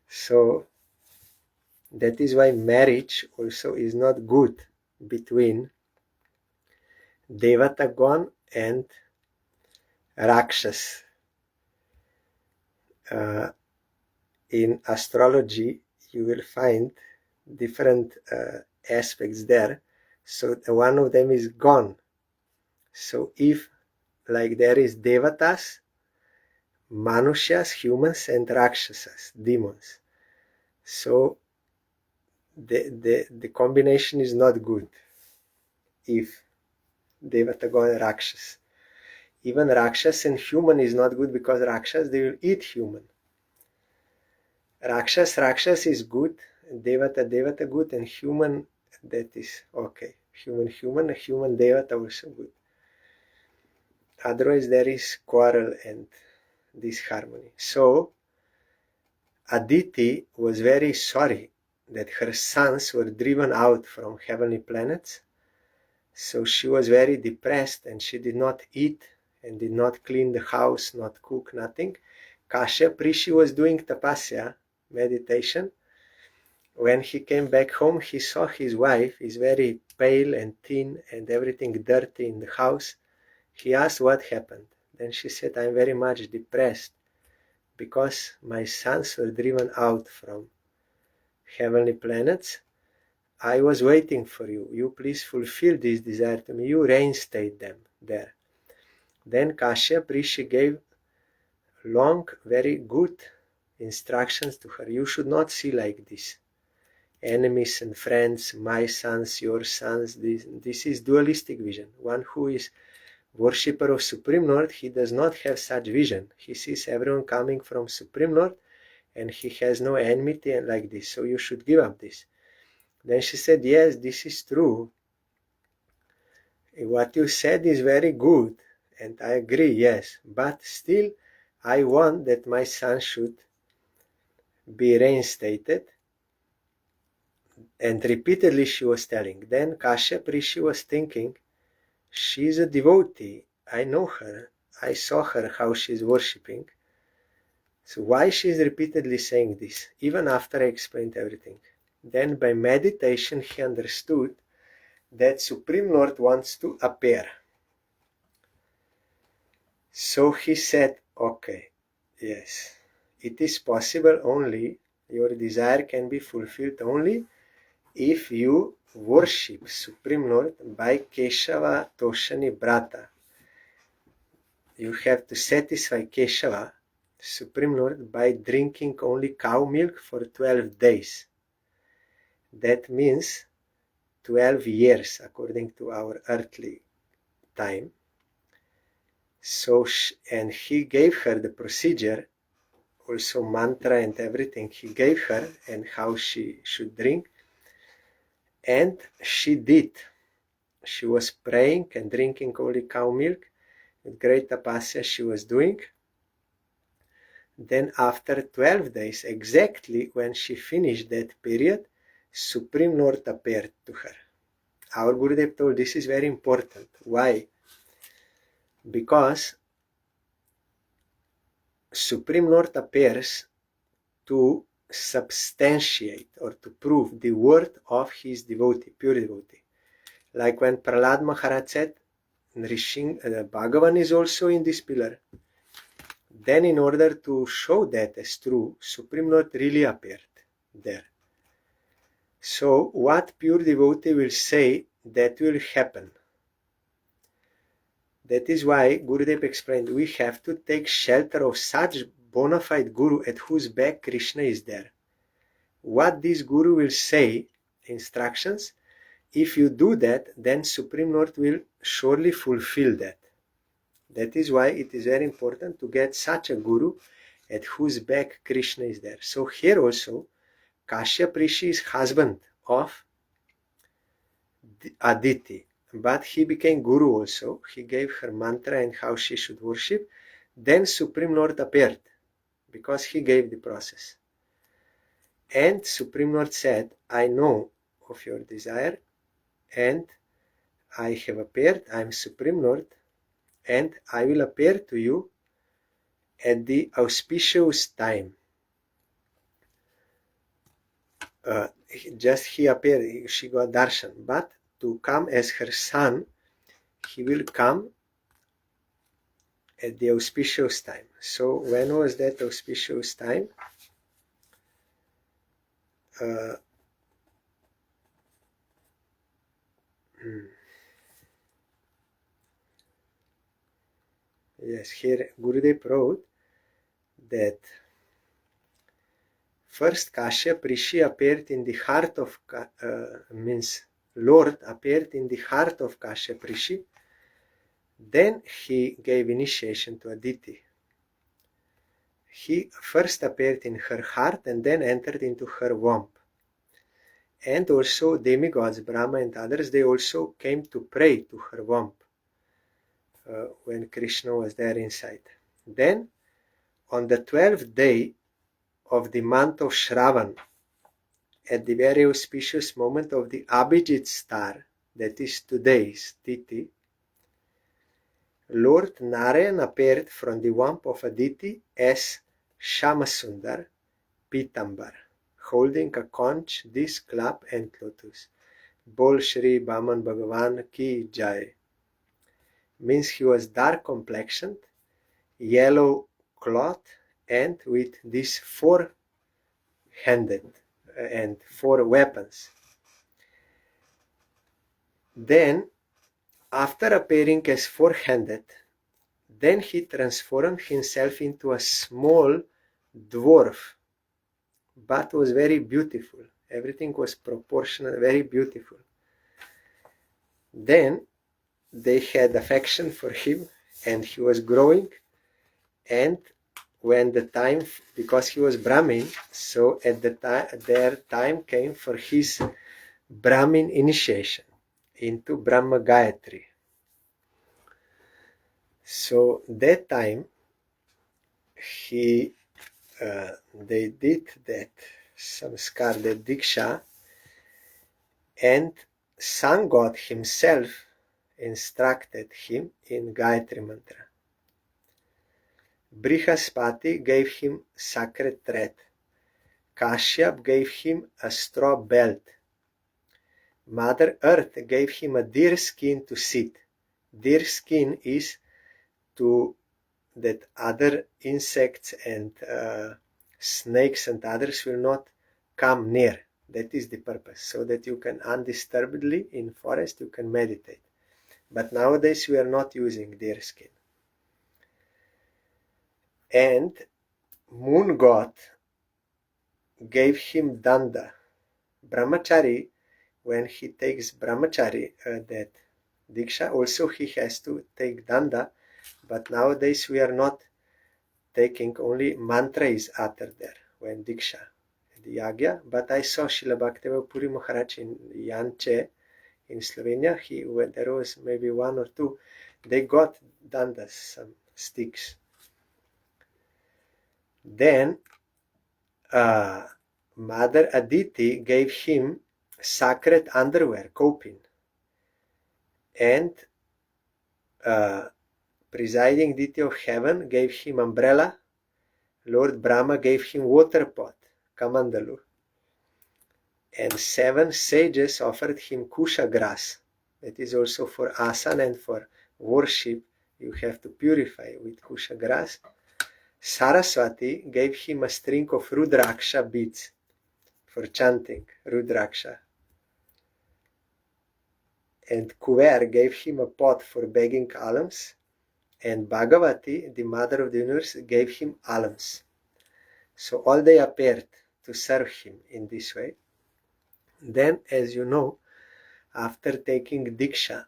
So that is why marriage also is not good between Devatagon and Rakshas. In astrology, you will find different aspects there. So one of them is gone. So if, like, there is Devatas, Manushas, humans, and Rakshasas, demons. So the combination is not good if Devatagon and Rakshas. Even Rakshas and human is not good, because Rakshas, they will eat human. Rakshas is good, Devata good, and human, that is okay. Human, Devata also good. Otherwise there is quarrel and disharmony. So Aditi was very sorry that her sons were driven out from heavenly planets. So she was very depressed and she did not eat and did not clean the house, not cook, nothing. Kashyap Rishi was doing tapasya, meditation. When he came back home, he saw his wife is very pale and thin and everything dirty in the house. He asked what happened. Then she said, I'm very much depressed because my sons were driven out from heavenly planets. I was waiting for you. You please fulfill this desire to me. You reinstate them there. Then Kashyap Rishi gave long, very good instructions to her. You should not see like this. Enemies and friends, my sons, your sons. This is dualistic vision. One who is worshipper of Supreme Lord, he does not have such vision. He sees everyone coming from Supreme Lord and he has no enmity and like this. So you should give up this. Then she said, yes, this is true. What you said is very good and I agree, yes. But still, I want that my son should be reinstated. And repeatedly she was telling. Then Kashyap Rishi was thinking, she is a devotee. I know her. I saw her, how she is worshipping. So why she is repeatedly saying this, even after I explained everything? Then by meditation he understood that Supreme Lord wants to appear. So he said, okay, yes, it is possible only, your desire can be fulfilled only if you worship Supreme Lord by Keshava Toshani Brata. You have to satisfy Keshava, Supreme Lord, by drinking only cow milk for 12 days. That means 12 years according to our earthly time. So, and he gave her the procedure, also mantra and everything he gave her and how she should drink. And she did. She was praying and drinking only cow milk. With great tapasya she was doing. Then after 12 days, exactly when she finished that period, Supreme Lord appeared to her. Our Gurudev told this is very important. Why? Because Supreme Lord appears to substantiate or to prove the word of his devotee, pure devotee. Like when Prahlad Maharaj said, Bhagavan is also in this pillar. Then in order to show that as true, Supreme Lord really appeared there. So what pure devotee will say, that will happen. That is why Gurudev explained, we have to take shelter of such bona fide Guru at whose back Krishna is there. What this Guru will say, instructions, if you do that, then Supreme Lord will surely fulfill that. That is why it is very important to get such a Guru at whose back Krishna is there. So here also, Kashyap Rishi is husband of Aditi, but he became Guru also. He gave her mantra and how she should worship. Then Supreme Lord appeared, because he gave the process. And Supreme Lord said, I know of your desire, and I have appeared, I am Supreme Lord, and I will appear to you at the auspicious time. Just he appeared, she got darshan, but to come as her son, he will come at the auspicious time. So when was that auspicious time? Yes, here Gurudev wrote that first Kashyap Rishi appeared in the heart of, Lord appeared in the heart of Kashyap Rishi. Then he gave initiation to Aditi. He first appeared in her heart and then entered into her womb. And also demigods, Brahma and others, they also came to pray to her womb when Krishna was there inside. Then on the 12th day of the month of Shravan, at the very auspicious moment of the Abhijit star, that is today's Titi, Lord Narayan appeared from the womb of Aditi as Shamasundar Pitambar, holding a conch, disc, club, and lotus. Bol Shri Vaman Bhaghavan ki Jai. Means he was dark complexioned, yellow cloth, and with these four-handed and four weapons. Then, after appearing as four-handed, then he transformed himself into a small dwarf, but was very beautiful. Everything was proportional, very beautiful. Then they had affection for him, and he was growing, and when the time, because he was Brahmin, so at the time, their time came for his Brahmin initiation into Brahma Gayatri. So that time they did that samskar, that diksha, and Sun God himself instructed him in Gayatri mantra. Brihaspati gave him sacred thread. Kashyap gave him a straw belt. Mother Earth gave him a deer skin to sit. Deer skin is to that other insects and snakes and others will not come near. That is the purpose, so that you can undisturbedly in forest you can meditate. But nowadays we are not using deer skin. And Moon God gave him danda. Brahmachari, when he takes brahmachari, that diksha, also he has to take danda, but nowadays we are not taking, only mantra is uttered there when diksha, the yagya. But I saw Srila Bhaktivinoda Puri Maharaj in Yanche in Slovenia. There was maybe one or two, they got dandas, some sticks. Then Mother Aditi gave him sacred underwear, kopin, and presiding deity of heaven gave him umbrella. Lord Brahma gave him water pot, kamandalu, and 7 sages offered him kusha grass. That is also for asana and for worship. You have to purify with kusha grass. Saraswati gave him a string of rudraksha beads for chanting rudraksha. And Kuver gave him a pot for begging alms. And Bhagavati, the mother of the universe, gave him alms. So all they appeared to serve him in this way. Then, as you know, after taking diksha,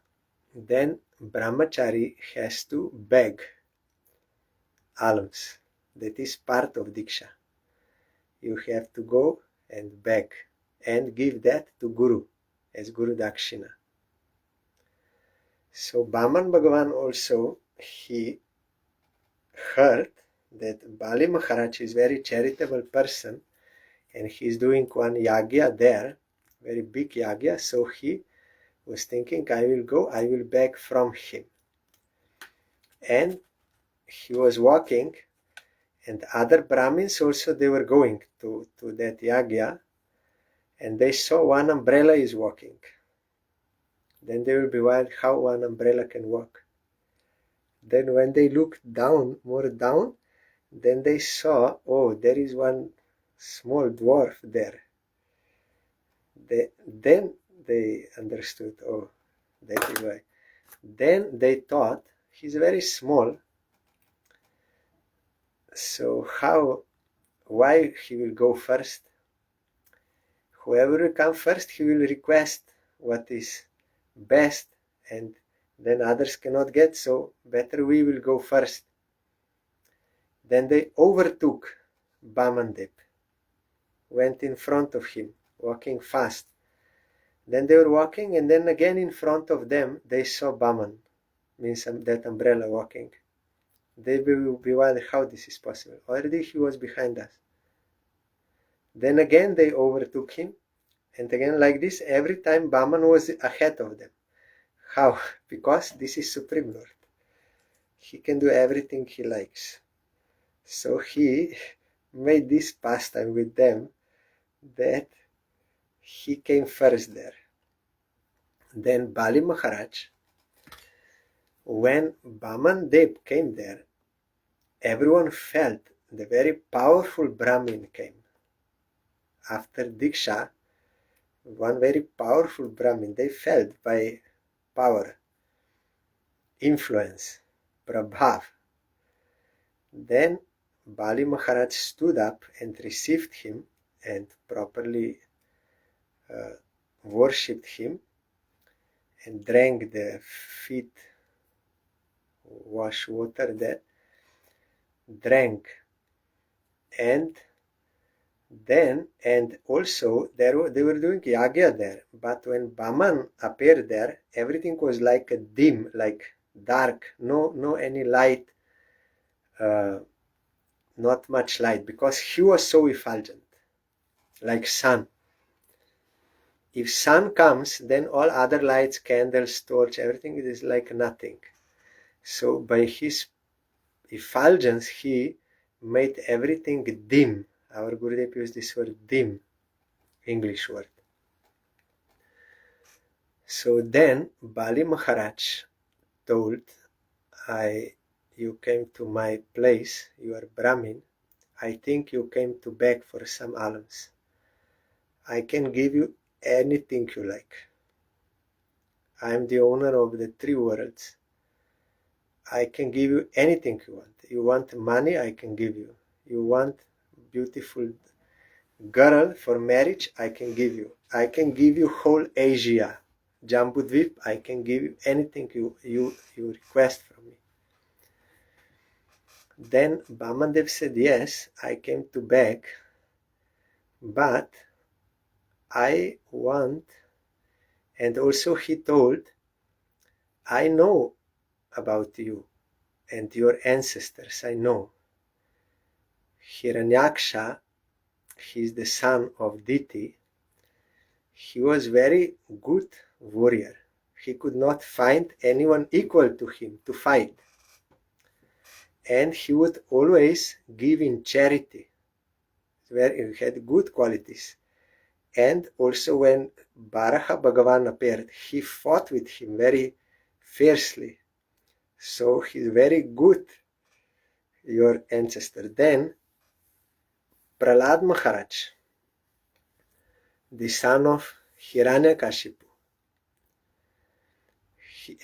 then brahmachari has to beg alms. That is part of diksha. You have to go and beg and give that to Guru as Guru Dakshina. So Vaman Bhaghavan also, he heard that Bali Maharaj is a very charitable person and he is doing one yagya there, very big yagya, so he was thinking, I will go, I will beg from him. And he was walking, and other Brahmins also, they were going to that yagya, and they saw one umbrella is walking. Then they will be wild how one umbrella can walk. Then when they looked down, more down, then they saw, oh, there is one small dwarf there. Then they understood, oh, that is why. Then they thought, he's very small, so why he will go first? Whoever will come first, he will request what is best, and then others cannot get, so better we will go first. Then they overtook Bamandev, went in front of him, walking fast. Then they were walking, and then again in front of them, they saw Baman, means that umbrella walking. They will be wild, how this is possible? Already he was behind us. Then again they overtook him, and again like this, every time Baman was ahead of them. How? Because this is Supreme Lord. he can do everything he likes. So he made this pastime with them that he came first there. Then Bali Maharaj, when Vaman Dev came there, everyone felt the very powerful Brahmin came. After Diksha, one very powerful Brahmin, they felt by power, influence, prabhav. Then Bali Maharaj stood up and received him and properly worshipped him and drank the feet, wash water there, drank. And also they were doing yagya there, but when Vaman appeared there, everything was like a dim, like dark, no any light, not much light, because he was so effulgent, like sun. If sun comes, then all other lights, candles, torch, everything is like nothing. So by his effulgence, he made everything dim. Our Gurudev used this word dim, English word. So then Bali Maharaj told, you came to my place, you are Brahmin, I think you came to beg for some alms. I can give you anything you like. I am the owner of the 3 worlds. I can give you anything you want. You want money, I can give you. You want beautiful girl for marriage, I can give you. I can give you whole Asia, Jambudvip, I can give you anything you request from me. Then Vamandev said, yes, I came to beg, but I want, and also he told, I know about you and your ancestors, I know. Hiranyaksha, he is the son of Diti. He was very good warrior. He could not find anyone equal to him to fight. And he would always give in charity. He had good qualities. And also when Varaha Bhagavan appeared, he fought with him very fiercely. So he's very good, your ancestor. Then Prahlad Maharaj, the son of Hiranyakashipu.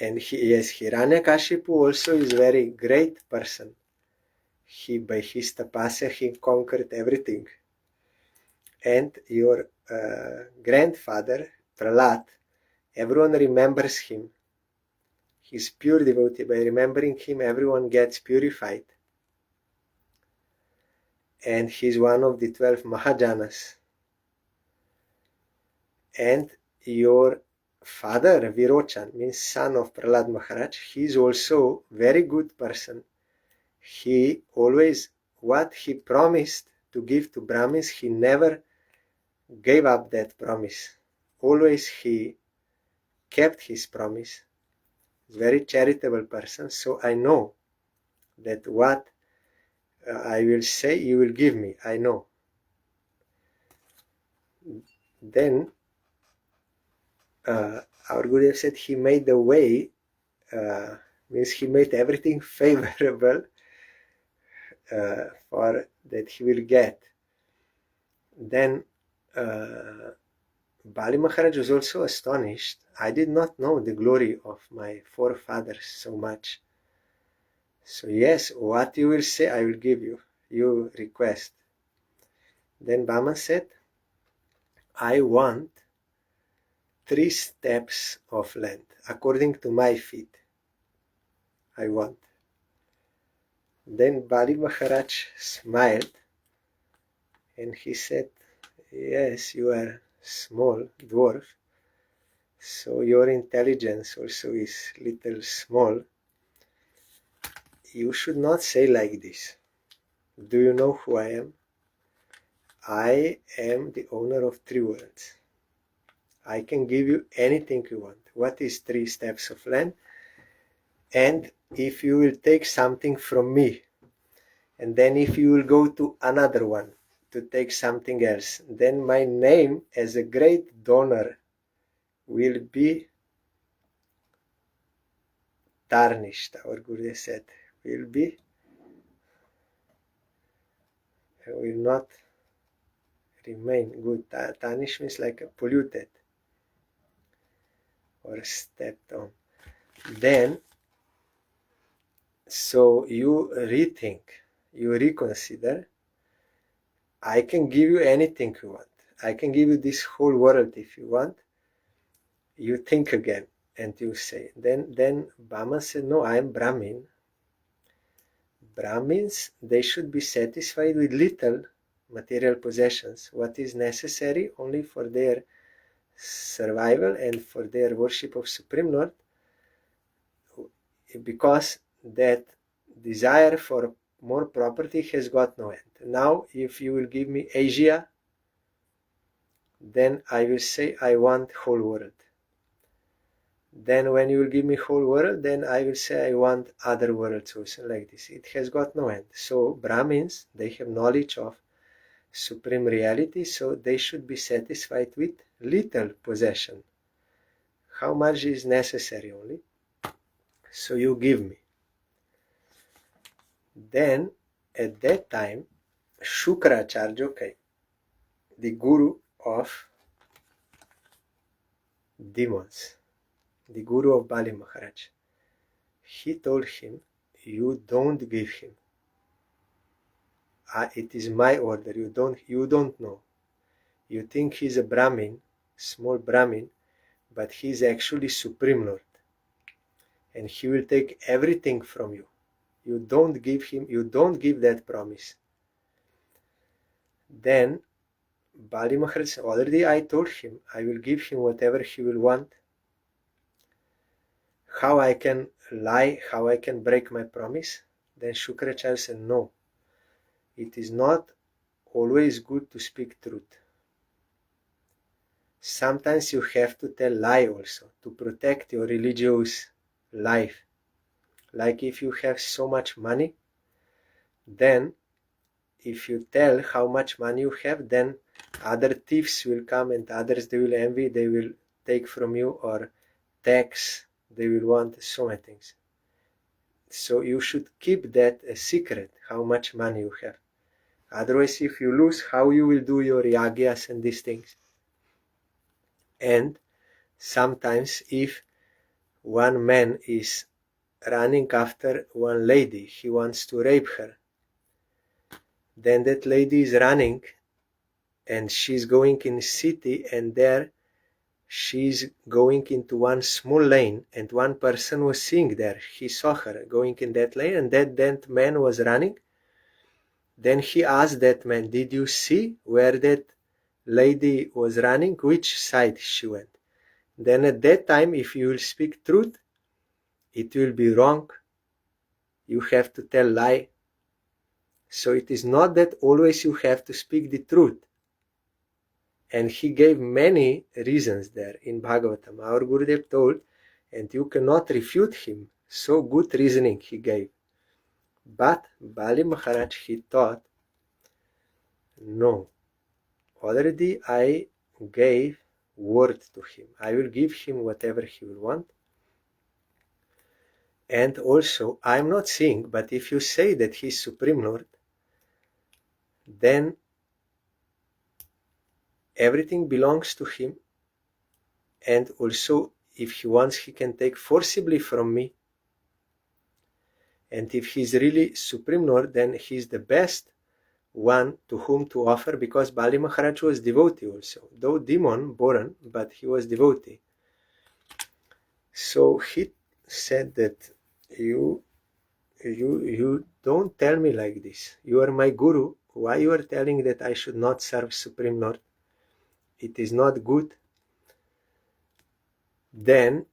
And Hiranyakashipu also is very great person. By his tapasya, he conquered everything. And your grandfather, Prahlad, everyone remembers him. He's pure devotee. By remembering him, everyone gets purified. And he's one of the 12 Mahajanas. And your father, Virochan, means son of Prahlad Maharaj, he is also very good person. He always, what he promised to give to Brahmins, he never gave up that promise. Always he kept his promise. Very charitable person. So I know that what I will say, you will give me. I know. Then our Gurudev said he made the way, means he made everything favorable for that he will get. Then Bali Maharaj was also astonished. I did not know the glory of my forefathers so much. So yes, what you will say, I will give you. You request. Then Vaman said, I want 3 steps of land, according to my feet. I want. Then Bali Maharaj smiled and he said, yes, you are small dwarf, so your intelligence also is little small. You should not say like this. Do you know who I am? I am the owner of 3 worlds. I can give you anything you want. What is 3 steps of land? And if you will take something from me, and then if you will go to another one to take something else, then my name as a great donor will be tarnished. Our Guru said, will not remain good. Tarnished means like polluted or stepped on. Then, so you rethink, you reconsider. I can give you anything you want. I can give you this whole world if you want. You think again and you say. Then Bama said, no, I am Brahmin. Brahmins, they should be satisfied with little material possessions, what is necessary only for their survival and for their worship of Supreme Lord, because that desire for more property has got no end. Now, if you will give me Asia, then I will say I want whole world. Then when you will give me whole world, then I will say I want other worlds also, like this. It has got no end. So Brahmins, they have knowledge of Supreme Reality, so they should be satisfied with little possession. How much is necessary only? So you give me. Then, at that time, Shukracharya came, the guru of demons, the guru of Bali Maharaj. He told him, you don't give him. It is my order. You don't know. You think he's a Brahmin, small Brahmin, but he's actually Supreme Lord. And he will take everything from you. You don't give him, you don't give that promise. Then Bali Maharaj said, already I told him, I will give him whatever he will want. How I can lie, how I can break my promise? Then Shukracharya said, no. It is not always good to speak truth. Sometimes you have to tell lie also to protect your religious life. Like if you have so much money, then if you tell how much money you have, then other thieves will come and others they will envy, they will take from you, or tax, they will want so many things. So you should keep that a secret, how much money you have. Otherwise, if you lose, how you will do your yagyas and these things? And sometimes if one man is running after one lady, he wants to rape her, then that lady is running and she's going in city, and there she's going into one small lane, and one person was seeing there. He saw her going in that lane, and that man was running. Then he asked that man, did you see where that lady was running? Which side she went? Then at that time, if you will speak truth, it will be wrong. You have to tell lie. So it is not that always you have to speak the truth. And he gave many reasons there in Bhagavatam. Our Gurudev told, and you cannot refute him. So good reasoning he gave. But Bali Maharaj, he thought, no, already I gave word to him. I will give him whatever he will want. And also, I am not saying, but if you say that he is Supreme Lord, then everything belongs to him. And also, if he wants, he can take forcibly from me. And if he's really Supreme Lord, then he's the best one to whom to offer, because Bali Maharaj was devotee also, though demon born, but he was devotee. So he said that you don't tell me like this. You are my guru. Why you are telling that I should not serve Supreme Lord? It is not good. Then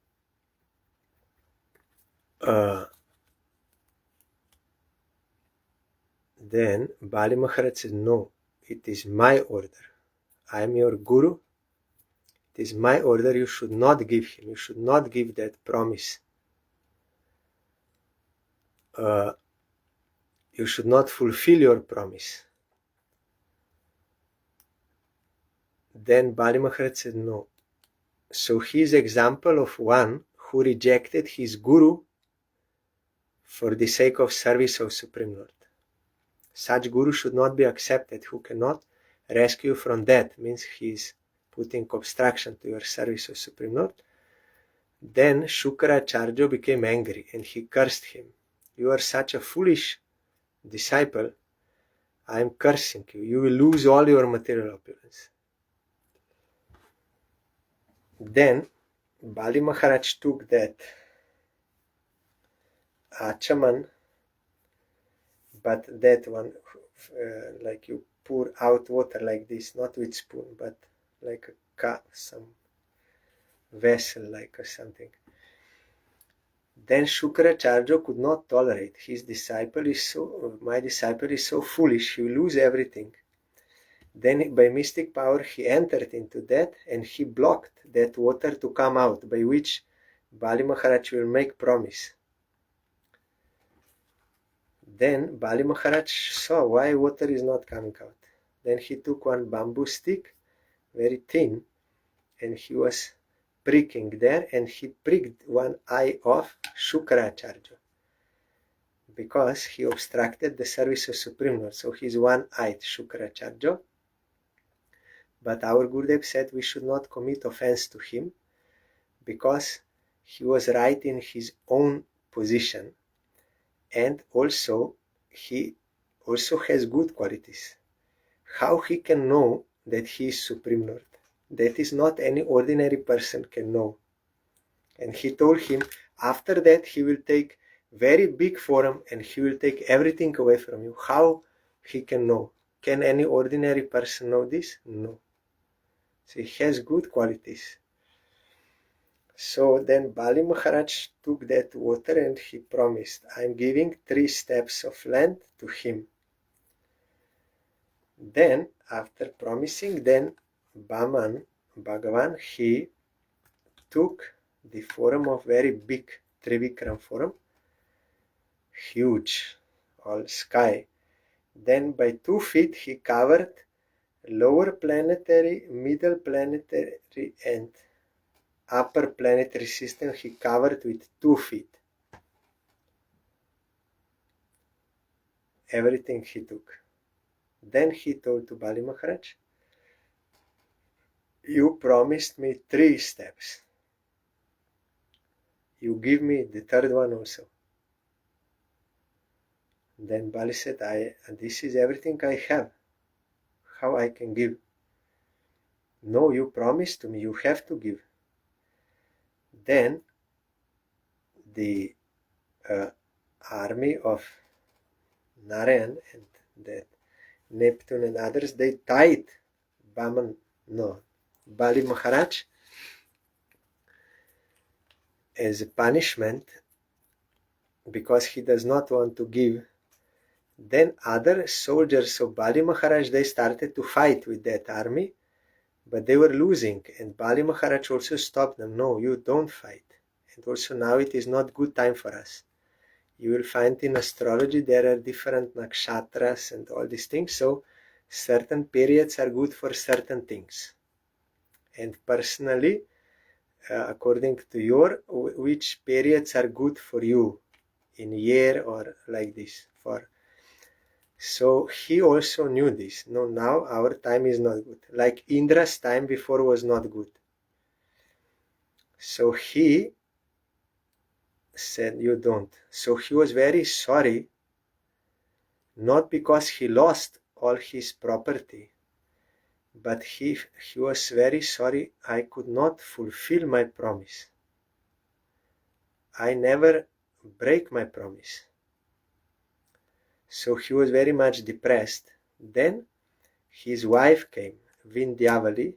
Bali Maharaj said, no, it is my order. I am your guru. It is my order. You should not give him. You should not give that promise. you should not fulfill your promise. Then Bali Maharaj said no. So he is example of one who rejected his guru for the sake of service of Supreme Lord. Such guru should not be accepted, who cannot rescue you from death, means he is putting obstruction to your service of Supreme Lord. Then Shukracharya became angry and he cursed him. You are such a foolish disciple, I am cursing you. You will lose all your material opulence. Then Bali Maharaj took that achaman, but that one, like you pour out water like this, not with spoon, but like a cup, some vessel like or something. Then Shukracharya could not tolerate. My disciple is so foolish, he will lose everything. Then by mystic power he entered into that and he blocked that water to come out, by which Bali Maharaj will make promise. Then Bali Maharaj saw why water is not coming out. Then he took one bamboo stick, very thin, and he was pricking there, and he pricked one eye of Shukracharya because he obstructed the service of Supreme Lord. So he is one-eyed Shukracharya. But our Gurudev said we should not commit offense to him because he was right in his own position, and also he also has good qualities. How he can know that he is Supreme Lord? That is not any ordinary person can know. And he told him after that he will take very big forum and he will take everything away from you. How he can know? Can any ordinary person know this? No. So he has good qualities. So then Bali Maharaj took that water and he promised, I am giving 3 steps of land to him. Then after promising, then Vaman Bhaghavan, he took the form of very big Trivikram form, huge, all sky. Then by 2 feet he covered lower planetary, middle planetary and upper planetary system. He covered with 2 feet. Everything he took. Then he told to Bali Maharaj, you promised me 3 steps. You give me the 3rd one also. Then Bali said, this is everything I have. How I can give? No, you promised to me, you have to give. Then the army of Narayan and that Neptune and others, they tied Bali Maharaj as a punishment because he does not want to give. Then other soldiers of Bali Maharaj, they started to fight with that army, but they were losing, and Bali Maharaj also stopped them. No, you don't fight. And also now it is not good time for us. You will find in astrology there are different nakshatras and all these things, so certain periods are good for certain things. And personally, according to which periods are good for you in a year or like this. So he also knew this. No, now our time is not good. Like Indra's time before was not good. So he said, you don't. So he was very sorry, not because he lost all his property, but he was very sorry, I could not fulfill my promise. I never break my promise. So he was very much depressed. Then his wife came, Vindyavali,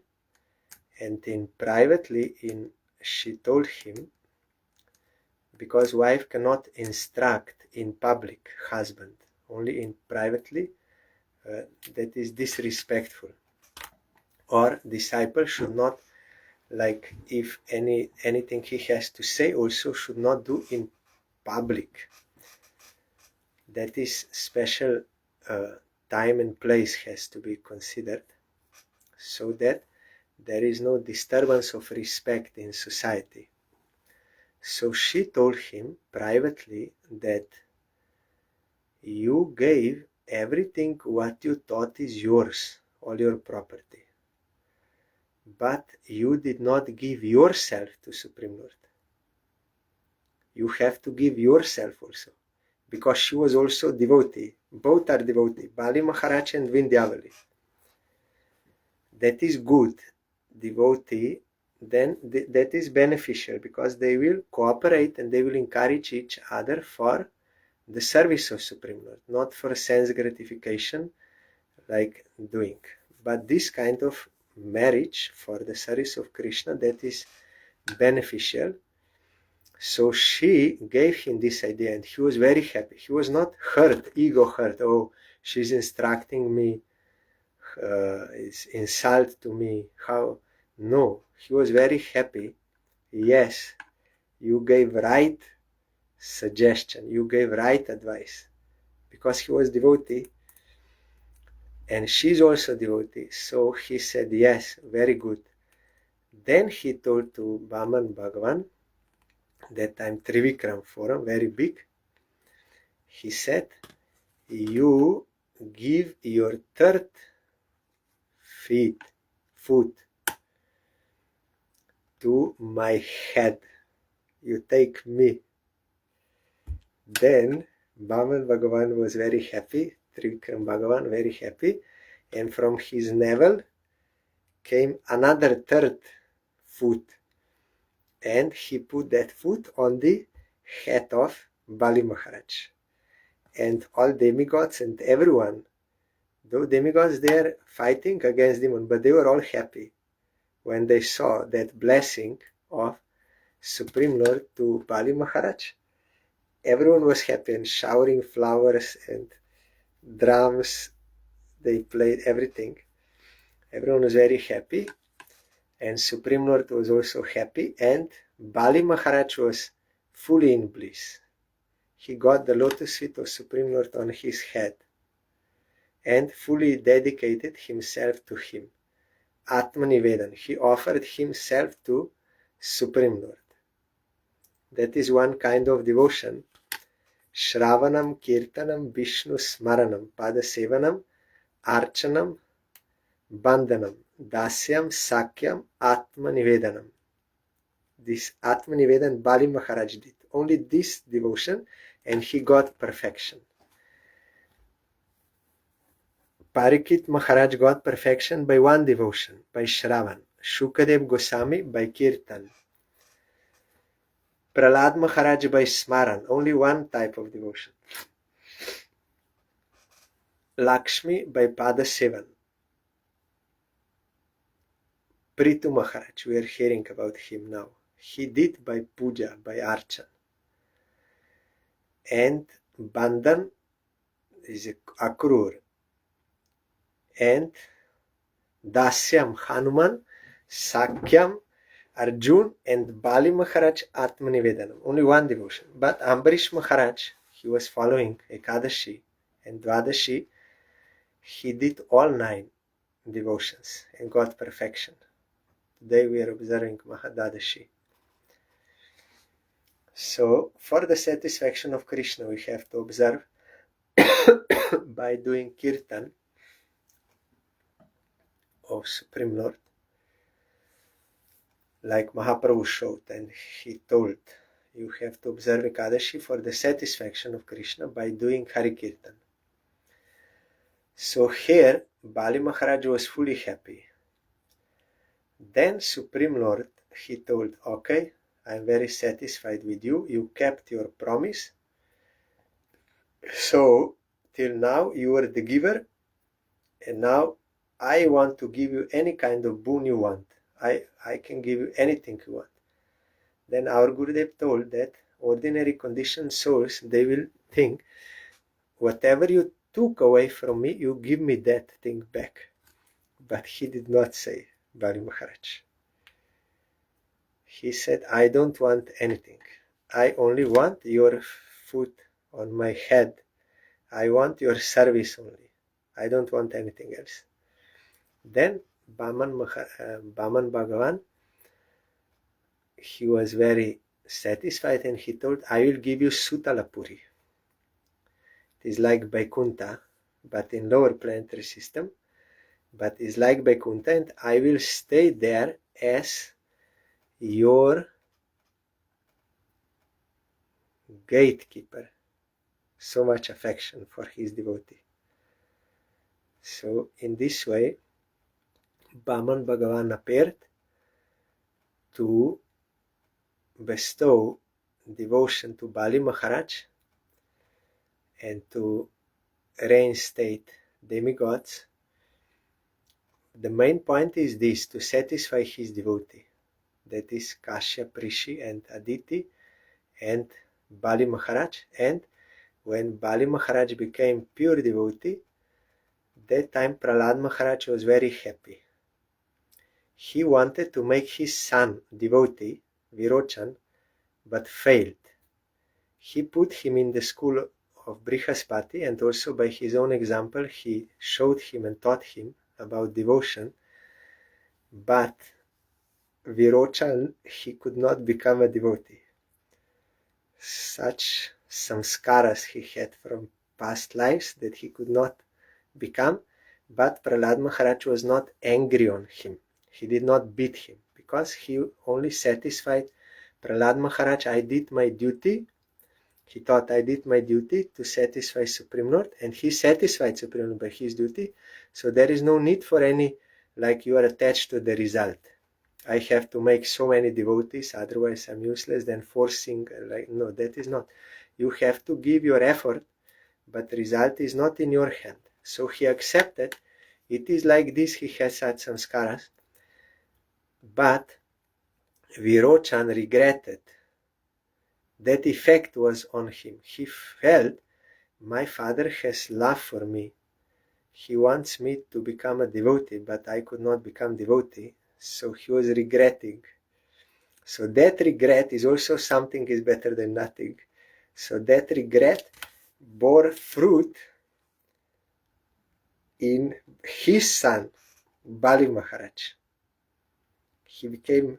and she told him, because wife cannot instruct in public husband, only in privately, that is disrespectful. Or disciple should not, like if anything he has to say also should not do in public. that is special time and place has to be considered, so that there is no disturbance of respect in society. So she told him privately that you gave everything what you thought is yours, all your property, but you did not give yourself to Supreme Lord. You have to give yourself also, because she was also devotee. Both are devotee, Bali Maharaj and Vindhyavali. That is good. Devotee, then that is beneficial, because they will cooperate and they will encourage each other for the service of Supreme Lord, not for sense gratification like doing. But this kind of marriage for the service of Krishna, that is beneficial. So she gave him this idea and he was very happy. He was not hurt, ego hurt. Oh, she's instructing me, it's insult to me. How? No, he was very happy. Yes, you gave right suggestion, you gave right advice, because he was devotee and she's also devotee. So he said, yes, very good. Then he told to Vaman Bhaghavan, that time Trivikram forum, very big. He said, you give your third foot to my head. You take me. Then Vaman Bhagavan was very happy, Trivikram Bhagavan very happy, and from his navel came another third foot, and he put that foot on the head of Bali Maharaj. And all demigods and everyone, though demigods, they are fighting against demons, but they were all happy when they saw that blessing of Supreme Lord to Bali Maharaj. Everyone was happy and showering flowers and drums. They played everything. Everyone was very happy, and Supreme Lord was also happy, and Bali Maharaj was fully in bliss. He got the lotus feet of Supreme Lord on his head and fully dedicated himself to him. Atmanivedan, he offered himself to Supreme Lord. That is one kind of devotion. Shravanam, Kirtanam, Vishnu Smaranam, Padasevanam, Archanam, Bandhanam, Dasyam, Sakyam, Atmanivedanam. This Atmanivedan Bali Maharaj did. Only this devotion, and he got perfection. Parikshit Maharaj got perfection by one devotion, by Shravan. Shukadev Goswami by Kirtan. Prahlad Maharaj by Smaran, only one type of devotion. Lakshmi by Padasevan. Prithu Maharaj, we are hearing about him now. He did by Puja, by Archan. And Bandhan is Akrur. And Dasyam Hanuman, Sakyam Arjun, and Bali Maharaj Atmanivedanam. Only one devotion. But Ambarish Maharaj, he was following Ekadashi and Dvadashi. He did all 9 devotions and got perfection. Today we are observing Mahadvadashi. So, for the satisfaction of Krishna, we have to observe by doing Kirtan of Supreme Lord, like Mahaprabhu showed, and he told, you have to observe Ekadashi for the satisfaction of Krishna by doing Hari Kirtan. So here, Bali Maharaj was fully happy. Then Supreme Lord, he told, okay, I am very satisfied with you. You kept your promise. So, till now you were the giver, and now I want to give you any kind of boon you want. I can give you anything you want. Then our Gurudev told that ordinary conditioned souls, they will think, whatever you took away from me, you give me that thing back. But he did not say, Bali Maharaj. He said, I don't want anything. I only want your foot on my head I want your service only. I don't want anything else. Then Vaman Bhaghavan, he was very satisfied and he told, I will give you Sutalapuri. It is like Vaikuntha, but in lower planetary system. But it's like Vaikuntha, and I will stay there as your gatekeeper. So much affection for his devotee. So in this way, Vaman Bhagavan appeared to bestow devotion to Bali Maharaj and to reinstate demigods. The main point is this, to satisfy his devotee, that is Kashyap Rishi and Aditi and Bali Maharaj. And when Bali Maharaj became pure devotee, that time Prahlad Maharaj was very happy. He wanted to make his son devotee, Virochan, but failed. He put him in the school of Brihaspati, and also by his own example he showed him and taught him about devotion, but Virochan, he could not become a devotee. Such samskaras he had from past lives that he could not become, but Prahlad Maharaj was not angry on him. He did not beat him, because he only satisfied Prahlad Maharaj, I did my duty. He thought, I did my duty to satisfy Supreme Lord, and he satisfied Supreme Lord by his duty. So there is no need for any, like you are attached to the result. I have to make so many devotees, otherwise I'm useless, then forcing, like, no, that is not. You have to give your effort, but the result is not in your hand. So he accepted, it is like this, he has such samskaras, but Virochan regretted. That effect was on him. He felt, my father has love for me. He wants me to become a devotee, but I could not become devotee. So he was regretting. So that regret is also something is better than nothing. So that regret bore fruit in his son, Bali Maharaj. He became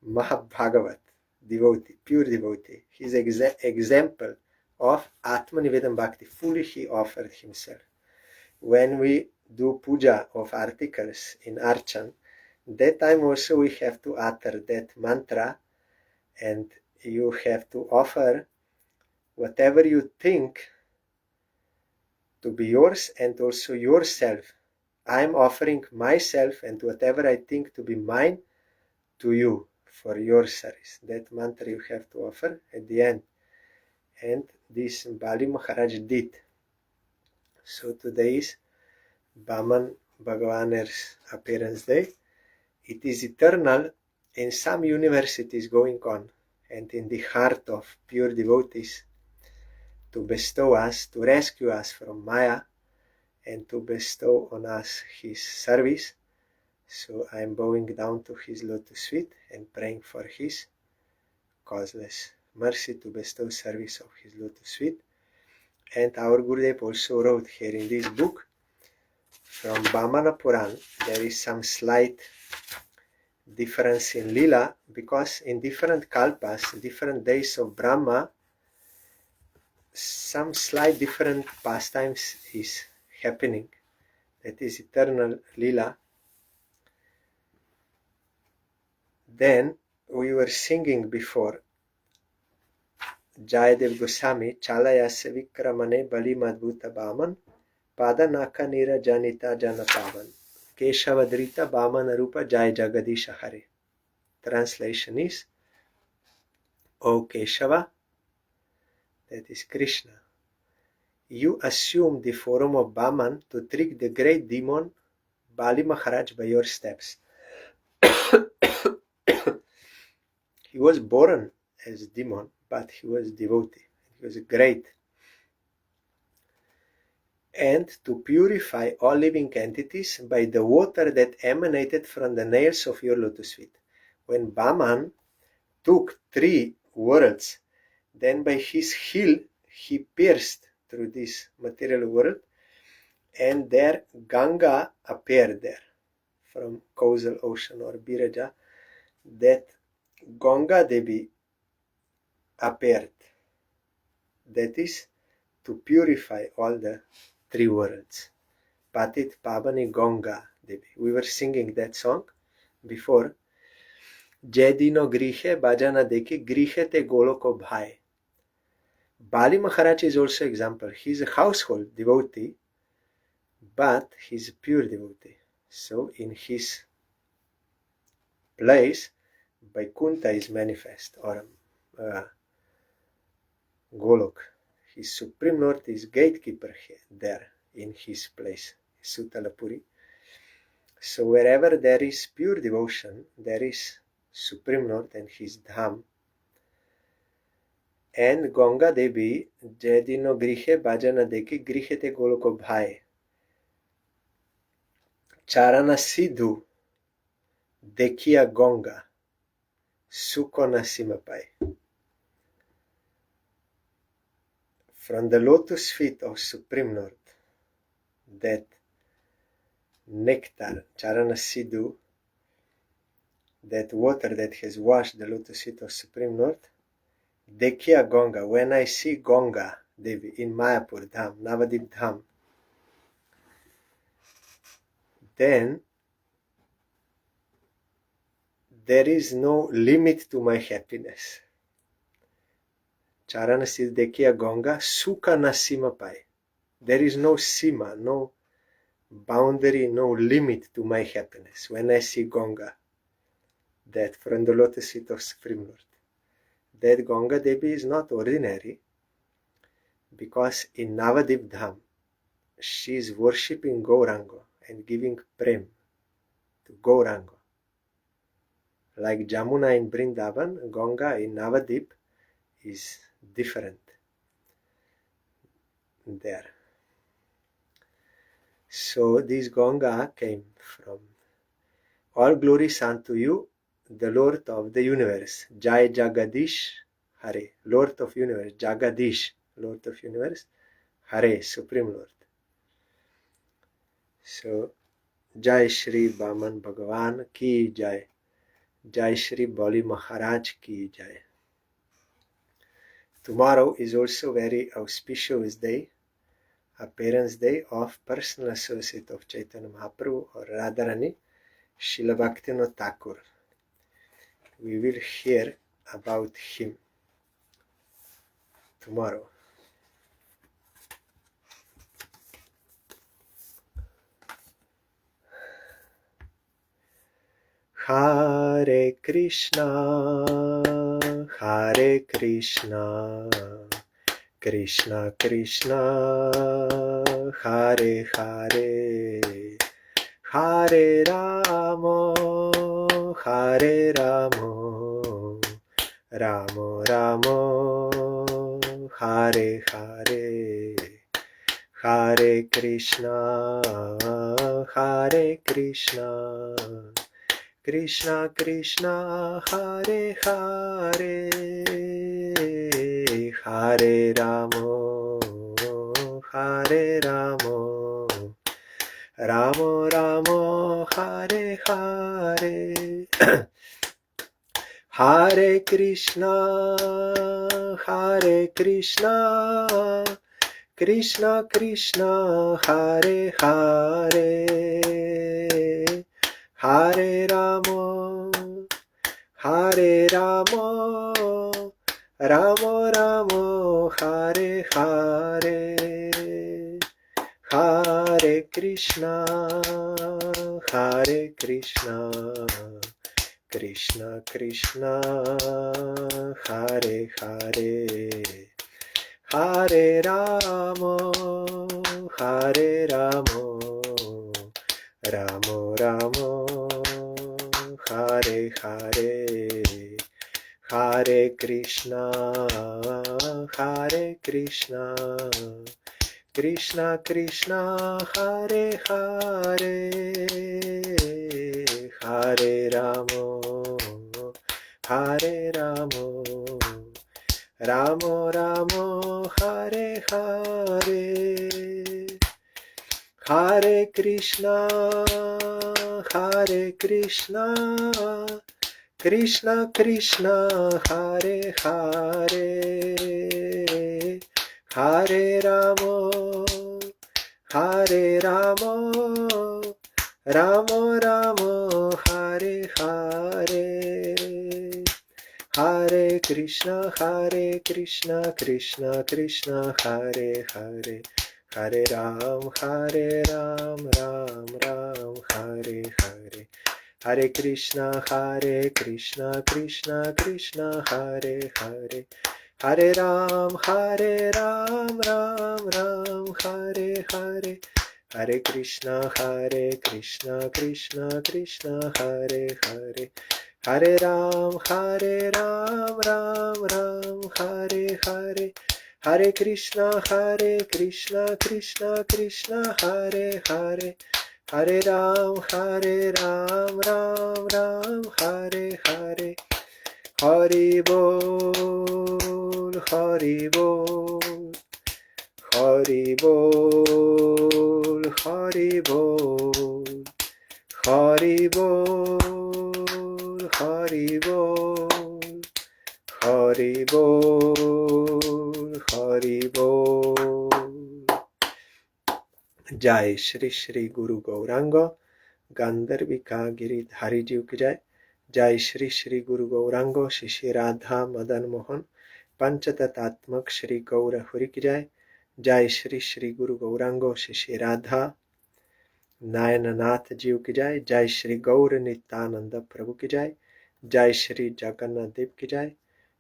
Mahadbhagavat, devotee, pure devotee. His example of Atmanivedam Bhakti, fully he offered himself. When we do puja of articles in Archan, that time also we have to utter that mantra, and you have to offer whatever you think to be yours and also yourself. I am offering myself and whatever I think to be mine to you for your service. That mantra you have to offer at the end. And this Bali Maharaj did. So today is Vaman Bhagavan's appearance day. It is eternal, and some university is going on, and in the heart of pure devotees, to bestow us, to rescue us from Maya, and to bestow on us his service. So I am bowing down to his lotus feet and praying for his causeless mercy to bestow service of his lotus feet. And our Gurudev also wrote here in this book, from Vamana Puran, there is some slight difference in Lila, because in different kalpas, different days of Brahma, some slight different pastimes is happening. That is eternal Lila. Then we were singing before Jayadev Goswami, Chalayasya Vikramane Bali Madhuta Bhaman, Padanaka Nira Janita Janapavan, Keshavadrita Bhaman Rupa Jai Jagadisha Hare. Translation is, O Keshava, that is Krishna, you assume the form of Bhaman to trick the great demon Bali Maharaj by your steps. He was born as demon, but he was devotee. He was great. And to purify all living entities by the water that emanated from the nails of your lotus feet. When Vaman took 3 worlds, then by his heel he pierced through this material world, and there Ganga appeared there from causal ocean or Biraja. That Ganga Devi appeared. That is to purify all the three worlds. Patit Pavani Ganga Devi. We were singing that song before. Jedino Grihe Bhajana Deki Grihe Te Goloko Bhai. Bali Maharaj is also example. He's a household devotee, but he's a pure devotee. So in his place, Vaikuntha is manifest, or Golok. His Supreme Lord is gatekeeper here, there in his place, Sutalapuri. So wherever there is pure devotion, there is Supreme Lord and his Dham. And Ganga Devi, Jedino Grihe Bhajana Deki Grihete Goloko Bhai. Charana Sidhu Dekia Ganga Sukona Simapai. From the lotus feet of Supreme Lord, that nectar, Charana Sidhu, that water that has washed the lotus feet of Supreme Lord, Dekia Ganga, when I see Ganga Devi in Mayapur Dham, Navadip Dham, then there is no limit to my happiness. Charana Sidhu Dekia Ganga, Sukha Nasima Pai. There is no sima, no boundary, no limit to my happiness when I see Ganga, that from the lotus feet of Supreme Lord. That Ganga Devi is not ordinary, because in Navadip Dham, she is worshipping Gauranga and giving prem to Gauranga. Like Jamuna in Vrindavan, Ganga in Navadip is different there. So this Ganga came from. All glories unto you, the Lord of the universe. Jai Jagadish Hare, Lord of universe. Jagadish, Lord of universe. Hare, Supreme Lord. So, Jai Shri Vaman Bhaghavan ki Jai. Jai Shri Bali Maharaj ki Jai. Tomorrow is also very auspicious day, appearance day of personal associate of Chaitanya Mahaprabhu or Radharani, Srila Bhaktivinoda Thakur. We will hear about him tomorrow. Hare Krishna, Hare Krishna, Krishna Krishna, Hare Hare, Hare Rama, Hare Rama, Rama Rama, Hare Hare, Hare Krishna, Hare Krishna, Krishna Krishna, Hare Hare, Hare Rama, Hare Rama, Rama Rama, Hare Hare, Hare Krishna, Hare Krishna, Krishna Krishna, Hare Hare, Hare Rama, Hare Rama, Rama Rama, Hare Hare, Hare Krishna, Hare Krishna, Krishna Krishna, Hare Hare, Hare Rama, Hare Rama, Rama Rama, Hare Hare, Hare Krishna, Hare Krishna, Krishna Krishna, Hare Hare, Hare Rama, Hare Rama, Rama Rama, Hare Hare, Hare Krishna, Hare Krishna, Krishna Krishna, Hare Hare, Hare Rama, Hare Rama, Rama Rama, Hare Hare, Hare Krishna, Krishna Krishna, Hare Hare, Hare Ram, Ram Ram, Hare Hare, Hare Krishna, Krishna Krishna, Hare Hare, Hare Ram, Ram Ram, Hare Hare, Hare Krishna, Krishna Krishna, Hare Hare, Hare Ram, Ram Ram, Hare Hare, Hare Krishna, Krishna, Hare Hare, Hare Ram, Ram Hare Hare, Hari Bol, Hari Bol, Hari Bol, Hari Bol, Hari Bol, Hari Bol, Hari Bol, Hari Bol. जय श्री श्री गुरु गौरांग गांधर्विका गिरिधारी जीव की जय। जय श्री श्री गुरु गौरांग श्री श्री राधा मदन मोहन पंचतत्त्वात्मक श्री गौर हरि की जय। जय श्री श्री गुरु गौरांग श्री श्री राधा नायननाथ जीव की जय। जय श्री गौर नित्यानंद प्रभु की जय। जय श्री जगन्नाथ देव की जय।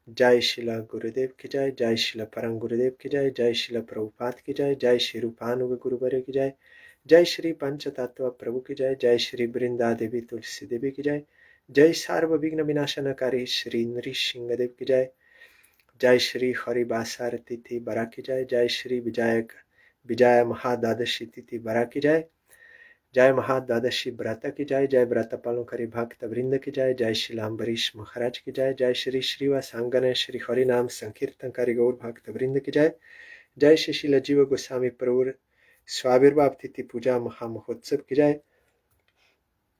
जय शिला गुरुदेव की जय। जय शिला परम गुरुदेव की जय। जय शिला प्रभुपाद की जय। जय श्री रूपानुग गुरुवर की जय। जय श्री पंचतत्व प्रभु की जय। जय श्री वृंदा देवी तुलसी देवी की जय। जय सर्वविघ्न विनाशनकारी श्री नृसिंह देव की जय। जय श्री हरिवासर तिथि बरा की जय। जय श्री विजय महाद्वादशी तिथि बरा की जय। जय महाद्वादशी व्रत की जय। जय व्रत पालनकारी भक्त वृंद की जय। जय श्री अम्बरीश महाराज की जय। जय श्री श्रीवासांगन श्री हरिनाम संकीर्तनकारी गौर भक्त वृंद की जय। जय श्री श्रील जीव गोस्वामी प्रभु स्वाविर्भाव तिथि पूजा महामहोत्सव की जय।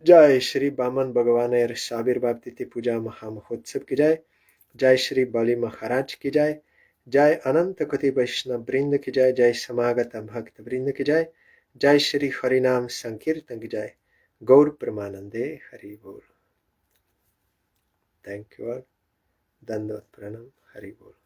जय श्री वामन भगवान स्वाविर्भाव तिथि पूजा महामहोत्सव की जय। जय श्री बलि महाराज की जय। जय अनंत कोटि वैष्णव वृंद की जय। जय समागत भक्त वृंद की जय। जय श्री हरिनाम संकीर्तन की जय। गौर प्रेमानंदे हरि बोल। Thank you all. दंडवत प्रणाम। हरि बोल।